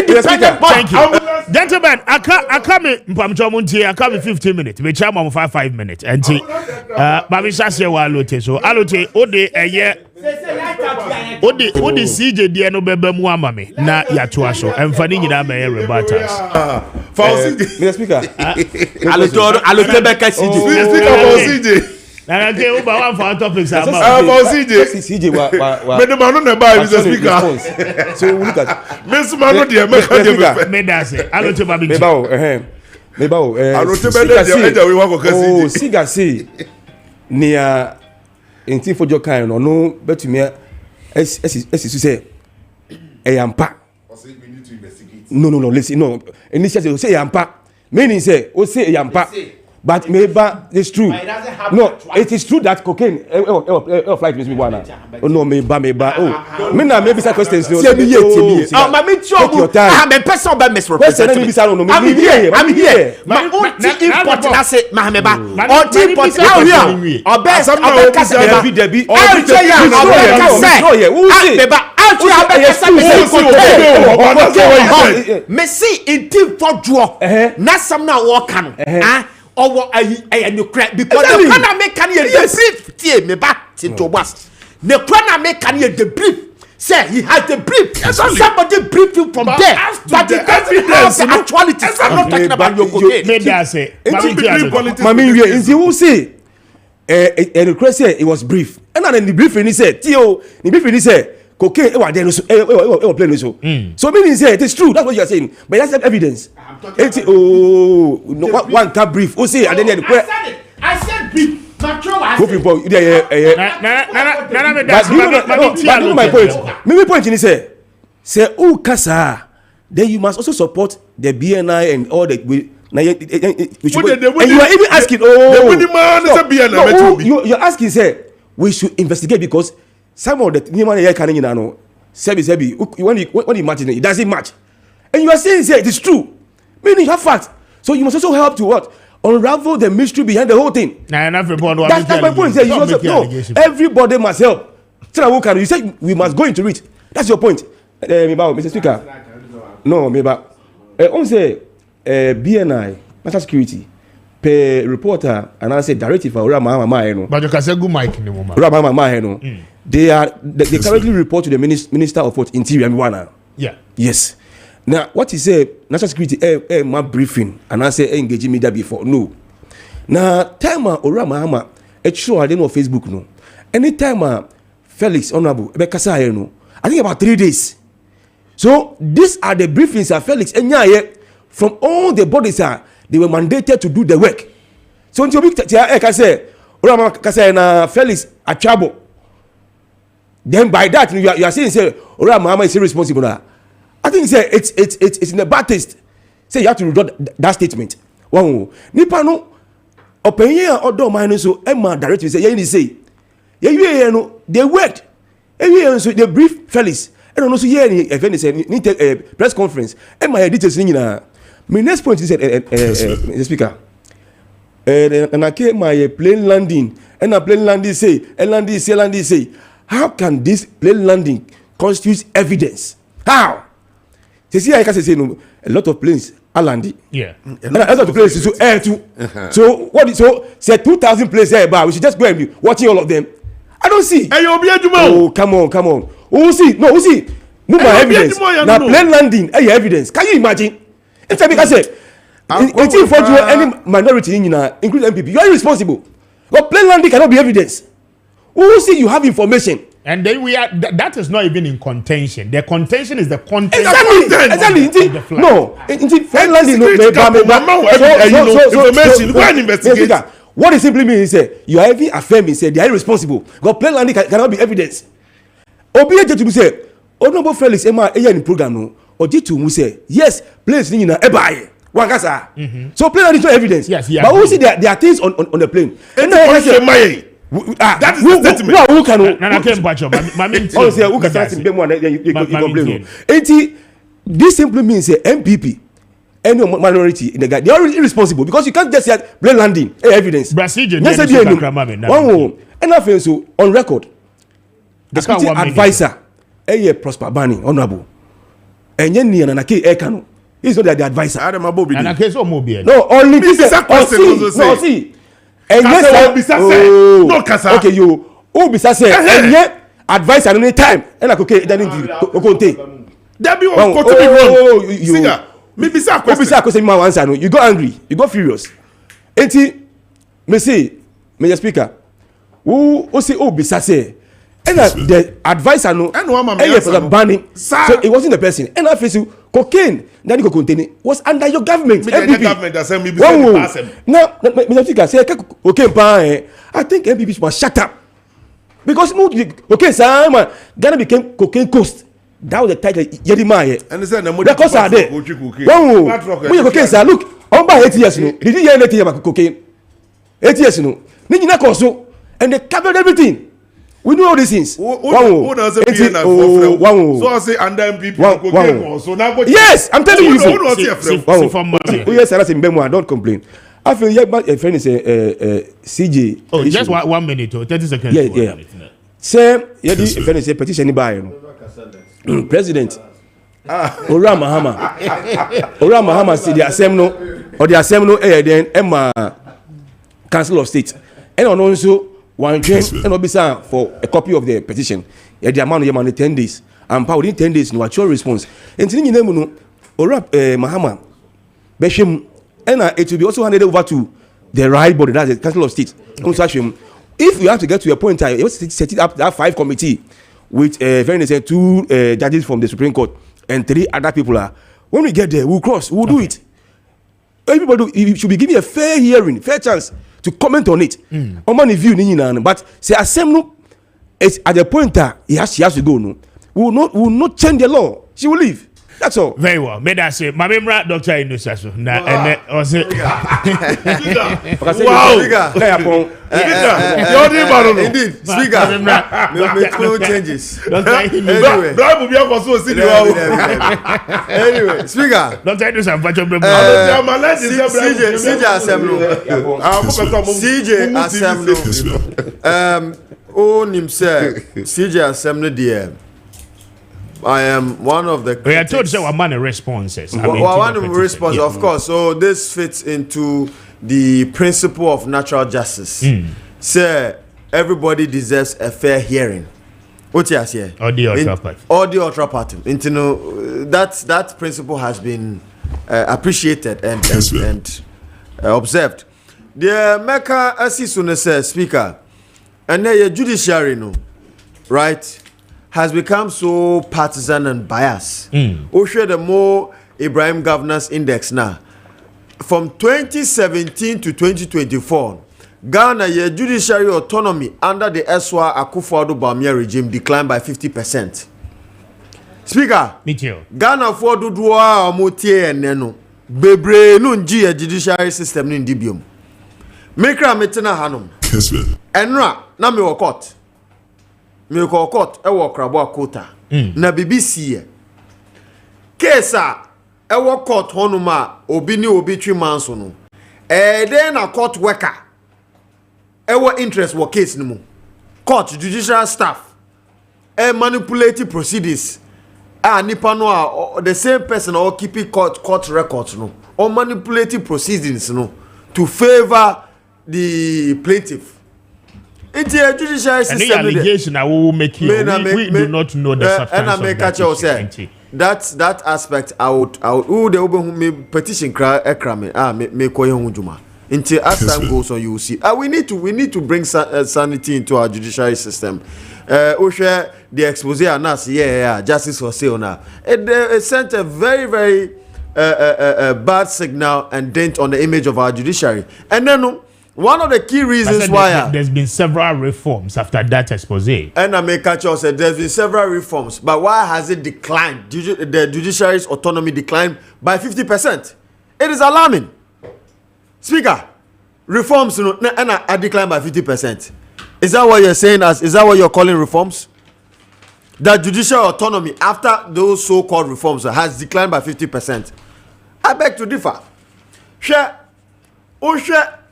Independent body.
Gentlemen. Kessben, I come in Pamchomunti, I come in 15 minutes. We charm on 5 minutes. And see, Babisha Walote. So, Alote, Ode, a year. Ode CJ Diano Bebe Muamame, na Yatuaso, and Fanny Name rebatas.
Mr. Speaker,
Alote Beka
CJ.
I get over one for our topics.
CJ.
but
the man on the bar, Mr. Speaker.
So we look at
Mr. Mano, dear,
Medase, Alote Babi.
Oh, Siga say near in for your kind or no, but to me, as you say, a yampa. No, listen, no. Initially, say yampa. Meaning say, say yampa. But maybe it's true. No, it is true that cocaine. Flight Miss Miwana. Oh no, maybe. Oh, maybe some questions.
Take your time. I'm a person by misrepresentation. I'm here. My own import. I say, Mahmeba. On import. Here. Our best. Debbie. Messi in team for draw. Nasamna walk or a new crack because the plan make can you brief tie me back to was the plan make can you the brief say he had the brief somebody brief you from there but the evidence the actuality I'm not talking about your cocaine
Mami who say and the say it was brief and then the briefing he said Tio the briefing he said cocaine playing so meaning say it is true that's what you are saying but that's evidence one can brief say and then
I said brief
my point is say kasa then you must also support the BNI and all the and you are even asking you're asking say we should investigate because some of the money here can sebi when you imagine it doesn't match and you are saying say it is true meaning you have facts so you must also help to what unravel the mystery behind the whole thing. That's my point. Say, everybody must help. You say we must go into it. That's your point. Mr. Speaker. No, maybe. On say BNI, national security, pay reporter, and I say directive for Rama.
But you can say good mic in the moment.
Rama. They currently report to the Minister of what Interior.
Yeah.
Yes. Now, what he say, national security, my briefing, and I say engaging media before. No. Now, time Orama, it's sure I didn't know Facebook. No. Anytime Felix Honorable, no. I think about 3 days. So, these are the briefings of Felix and from all the bodies they were mandated to do the work. So, until we can say, Orama Kasa Felix at trouble. Then by that, you are saying, say, Orama is irresponsible. I think it's in the bad taste. Say you have to withdraw that statement. Wow. Nipa no opinion or do mine so Emma directly say you no they worked. So they brief Felix. I don't know so any event say need a press conference. Emma details nyina. My next point is the speaker. And I came my plane landing and a plane landing say how can this plane landing constitute evidence? How? See, I can say no. A lot of planes are landing.
Yeah.
A lot of planes to air too. So what? So say 2,000 planes there, but we should just go and be watching all of them. I don't see. Oh, come on. Who see? No, who see? Move my evidence. Now plane landing. Hey, evidence. Can you imagine? If I say, if for any minority including MPP, you are irresponsible. But plane landing cannot be evidence. Who see? You have information.
And then that is not even in contention. The contention is the content.
Exactly. No. What it simply means is you are even affirming say they are irresponsible. God plain landing cannot be evidence. Obia to say, Honorable Felix Emma in program no. Or Jitu say, yes, planes in ebaye. Wakasa. So plain landing is not evidence.
Yes,
but who see there are things on the plane.
And that is the statement.
Who can this simply means MPP, any minority in the guy, they are irresponsible because you can't just say plain landing evidence. And I feel so on record. The security advisor, Prosper Bani, honorable, and Yenny and Anake Ekano, He's not the advisor.
Adam Abobi.
And I case or mobile.
No, only
this is a question also say.
No, see. And
No, Kasa.
Okay, you. Oh, bisa say. And yet, advice at any time. And like, okay, then Okonte.
That be what to be wrong. Singer, maybe say a
question. You got angry. You got furious. Enti, me say, Mr. Speaker, who say, oh, bisa say. And the advisor no. And one banning. So it wasn't the person. And I face you, cocaine. Then you contain was under your government.
MPP. Government that say maybe
now, Mr. Speaker, say cocaine. I think MPP must shut up. Because okay, sir, Ghana became cocaine coast. That was the title. Yedima.
And the
because are there. Okay, sir, look. On by 8 years, no. Did you hear anything about cocaine? 8 years, no. Nina Koso, and they covered everything. We know all these things.
Who doesn't so I say under MPP cocaine. So now
yes, I'm telling you.
Yes,
I don't complain. I feel yeah, but a friend is CJ.
Oh, just 1 minute or 30 seconds.
Yeah. Say, yeah, this friend is a petition by President. Ora Mahama see the assembly or the assembly then Emma Council of State. And also one train and obisa for a copy of the petition. Yeah, the amount of 10 days. And within 10 days, no actual response. And you know, Ora Mahama Beshim. And it will be also handed over to the right body, that's the Council of State. If we have to get to a point, I set it up that 5 committee with very 2 judges from the Supreme Court and 3 other people. When we get there, we'll cross, we'll do it. Everybody should be given a fair hearing, fair chance to comment on it. On my view, but say assembly is at the point that she has to go. No, we will not change the law. She will leave. That's all.
Very well. May I say, my member, Dr. Inusasu. Now, and also,
wow.
Indeed, speaker. Make no changes. Anyway, speaker.
Dr. Inusasu,
CJ Assembly. Oh, himself. CJ Assembly, dear. I am one of the.
We are told so. One of the responses.
One of the responses, of course. So this fits into the principle of natural justice. Say everybody deserves a fair hearing. What you say?
Audio ultra
party. That principle has been appreciated and observed. The Mecca Asisune says, Speaker, and the judiciary, no, right? Has become so partisan and biased. We share the more Ibrahim Governance Index now. From 2017 to 2024, Ghana your judiciary autonomy under the Eswa Akufo-Addo Bawumia regime declined by 50%. Speaker, Ghana for Dudua Omotie Neno Bebre Nunji a judiciary system in Dibium. Mekra metena hanum.
Kessben.
Enra na me court. Me court e wo krabo akota. Na BBC Kesa e wo court honuma obi ni obi twi manso no. Den na court worker e wo interest wo case no mu. Court judicial staff e manipulating proceedings. Nipa no the same person or keeping court records no. Or manipulating proceedings no to favor the plaintiff. It's a judiciary system.
Any allegation I will make you. We do not know the substance of
that aspect. I would. Who the open petition cry ekrame. Me koye hunjuma. Until as time goes on, you will see. We need to bring sanity into our judiciary system. Share the expose anas. Yeah. Justice for sale now. It sent a very, very bad signal and dent on the image of our judiciary. And then. One of the key reasons why
there's been several reforms after that expose.
And I make catch said there's been several reforms, but why has it declined? The judiciary's autonomy declined by 50%. It is alarming. Speaker, reforms and I declined by 50%. Is that what you're saying? Is that what you're calling reforms? That judicial autonomy after those so-called reforms has declined by 50%. I beg to differ. Share.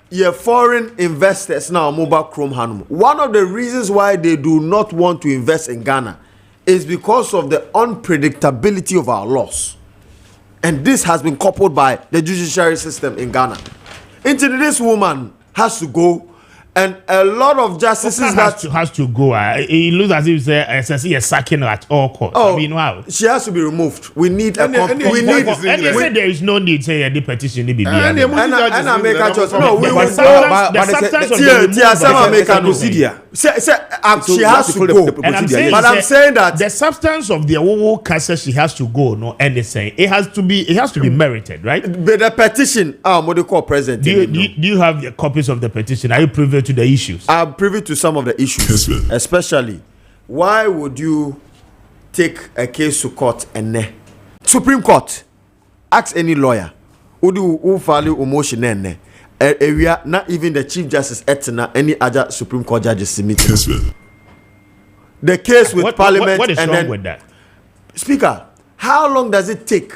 Your foreign investors now mobile chrome hanum. One of the reasons why they do not want to invest in Ghana is because of the unpredictability of our laws. And this has been coupled by the judiciary system in Ghana. Until this woman has to go, and a lot of justices
has to go. It looks as if it's a sacking at all costs.
Oh,
I mean, wow.
She has to be removed. We need
and they say there is no need say the petition need be
and I make a choice. No, we will go. She has to go.
But I'm saying that the substance of the whole case she has to go. No, and they say it has to be merited, right?
But the petition, what they call president.
Do you have the copies of the petition? Are you privy to the issues?
I'm privy to some of the issues, especially why would you take a case to court and Supreme Court ask any lawyer who value emotion and area not even the Chief Justice Etina any other Supreme Court judges submitting the case with Parliament.
What is wrong with that?
Speaker, how long does it take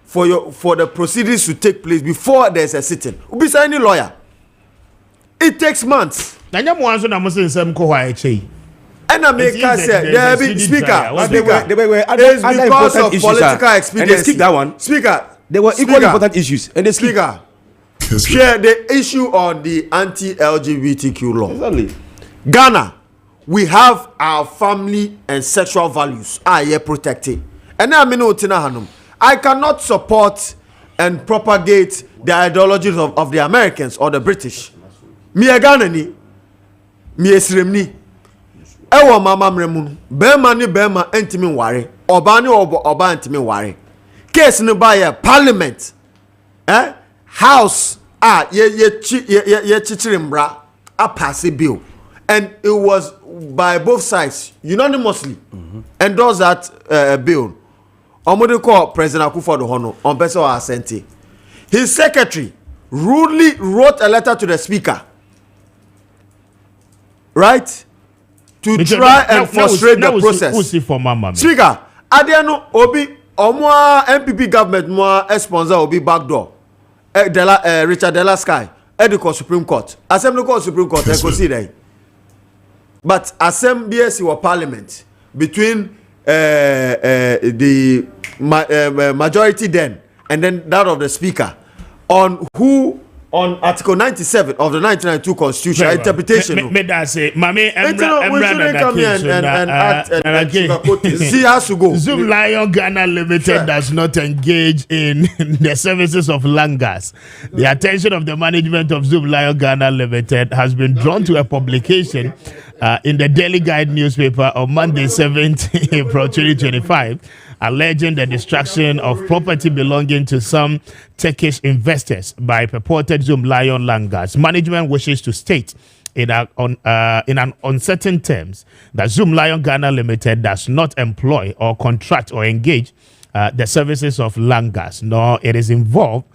for the proceedings to take place before there's a sitting? Besides any lawyer, it takes months. And I make us say, Speaker,
there were
it's because of political expediency.
And they skip that one.
Speaker,
there were equally important issues, and they skip.
Speaker, share the issue on the anti-LGBTQ law.
Exactly.
Ghana, we have our family and sexual values are here protected. And I cannot support and propagate the ideologies of the Americans or the British. Me a Ghana ni, me a Sremni. Ewa mama mremu, bema ni bema entimi ware, oba ni oba entimi ware. Case ni by Parliament, House, ye chichirimbra, a pass a bill, and it was by both sides unanimously endorsed that bill. Omode call President Akufo-Addo on person or assente. His secretary rudely wrote a letter to the speaker. Right? To try and frustrate the process. Speaker, Adiano Obi, Omwa MPP government, Moa sponsor Obi backdoor. Richard Della Sky, Ediko Supreme Court. Assembly Court Supreme Court, I consider. But Assembly or Parliament between the majority then and then that of the speaker on who. On Article 97 of the 1992 Constitution, interpretation.
Me that say, Mami,
she has to go.
Zoom Lion Ghana Limited does not engage in the services of Langas. The attention of the management of Zoom Lion Ghana Limited has been drawn to a publication in the Daily Guide newspaper on Monday, 7th April 2025. Alleging the destruction of property belonging to some Turkish investors by purported Zoom Lion Langas. Management wishes to state in an uncertain terms that Zoom Lion Ghana Limited does not employ or contract or engage the services of Langas, nor it is involved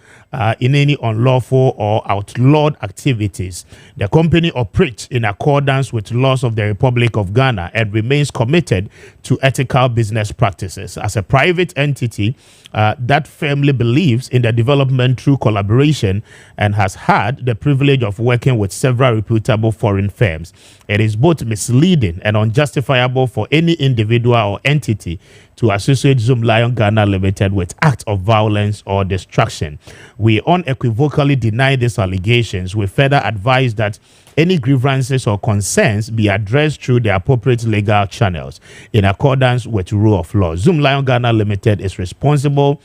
in any unlawful or outlawed activities. The company operates in accordance with laws of the Republic of Ghana and remains committed to ethical business practices. As a private entity that firmly believes in the development through collaboration and has had the privilege of working with several reputable foreign firms, it is both misleading and unjustifiable for any individual or entity to associate Zoom Lion Ghana Limited with acts of violence or destruction. We unequivocally deny these allegations. We further advise that any grievances or concerns be addressed through the appropriate legal channels in accordance with rule of law. Zoom Lion Ghana Limited is responsible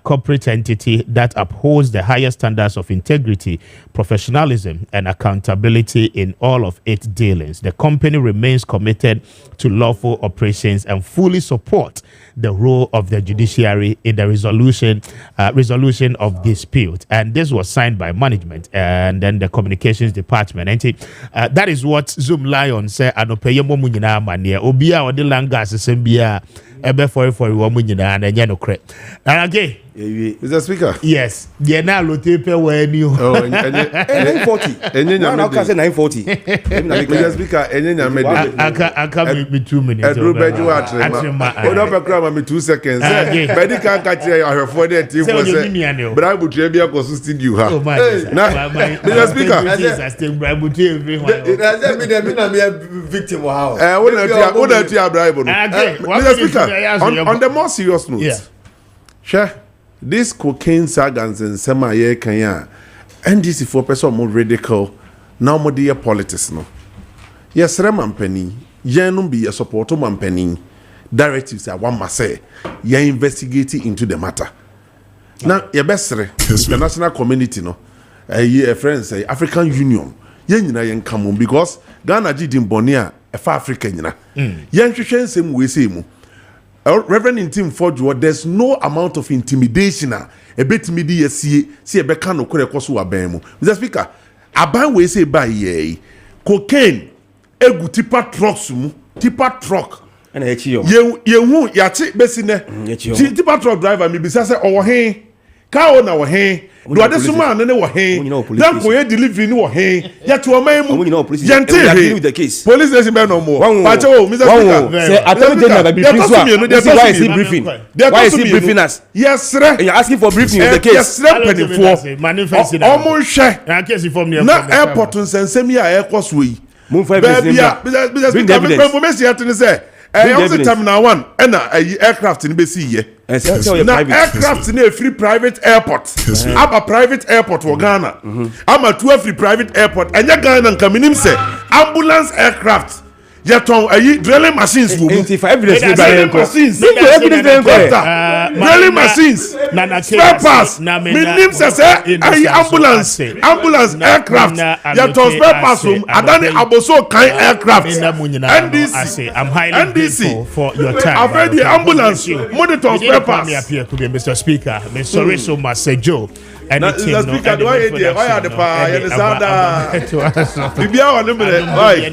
corporate entity that upholds the highest standards of integrity, professionalism, and accountability in all of its dealings. The company remains committed to lawful operations and fully support the role of the judiciary in the resolution of dispute. And this was signed by management and then the communications department. And that is what Zoom Lion said. Anopeyemo munyina mania obia odi langas sembia ebe for woman nyina and enye no kre. And again,
Mr. Speaker.
Yes. The na lote pe we ni o.
940.
Enye nya
me. 940.
Mr. Speaker, enye nya me.
Aka me 2 minutes.
Edru beju atrema. Odo pe kra me 2 seconds. Bedi kan ka kire ahwefo de team for say. Bribe to be akoso studio ha. Na Mr. Speaker.
Bribe to everyone.
Me na victim how.
What na bribe no. Mr. Speaker, on the more serious note.
Yeah.
Sure. This cocaine sagans and sema ye kanya NDC for person more radical now more dear politics no. Yes, Remampeni, yenum be a support of Mampeni. Directives are one must say, you're investigating into the matter. Now, your best international community, no, a friends say African Union, yen come on because Ghana Jidin Bonia, a far African, yen same way same. Reverend in Tim Fordjo, there's no amount of intimidation. A bit media see a becano korekosu abemo. Mr. Speaker, a ban we say by ye cocaine, egu tipper truck.
And a chio.
You won't yati besine. Tipper truck driver, maybe say our hay. Cow on our hay. Do I just man and our hay? Then we delivery no hay. Yet to a man, police with the case. Police doesn't no more. Pacho, Mr. Speaker.
Attorney General, why is he briefing? Why is he briefing us?
Yes, sir.
And you're asking for briefing of the case.
Yes, sir. Manifesting. Almost share.
I guess if from the
airport and send me a air causeway.
Move for
information. I also terminal 1 and aircraft in BC. Now aircraft in a free private airport. I'm a private airport for Ghana. I'm a 2 free private airport and you're Ghana coming in say ambulance aircraft. Yet on drilling machines.
Drilling machines.
Drilling machines. Spare parts. Minim says ambulance aircraft. Yet on spare parts. Adani Aboso kind aircraft. NDC.
I'm highly grateful for your time.
I've heard the ambulance. Monitor spare parts.
Kwame Appiah Kubi, Mr. Speaker. Mr. So much say Joe.
Mr. Speaker, why are the power? You understand? Bibia on the minute. Why?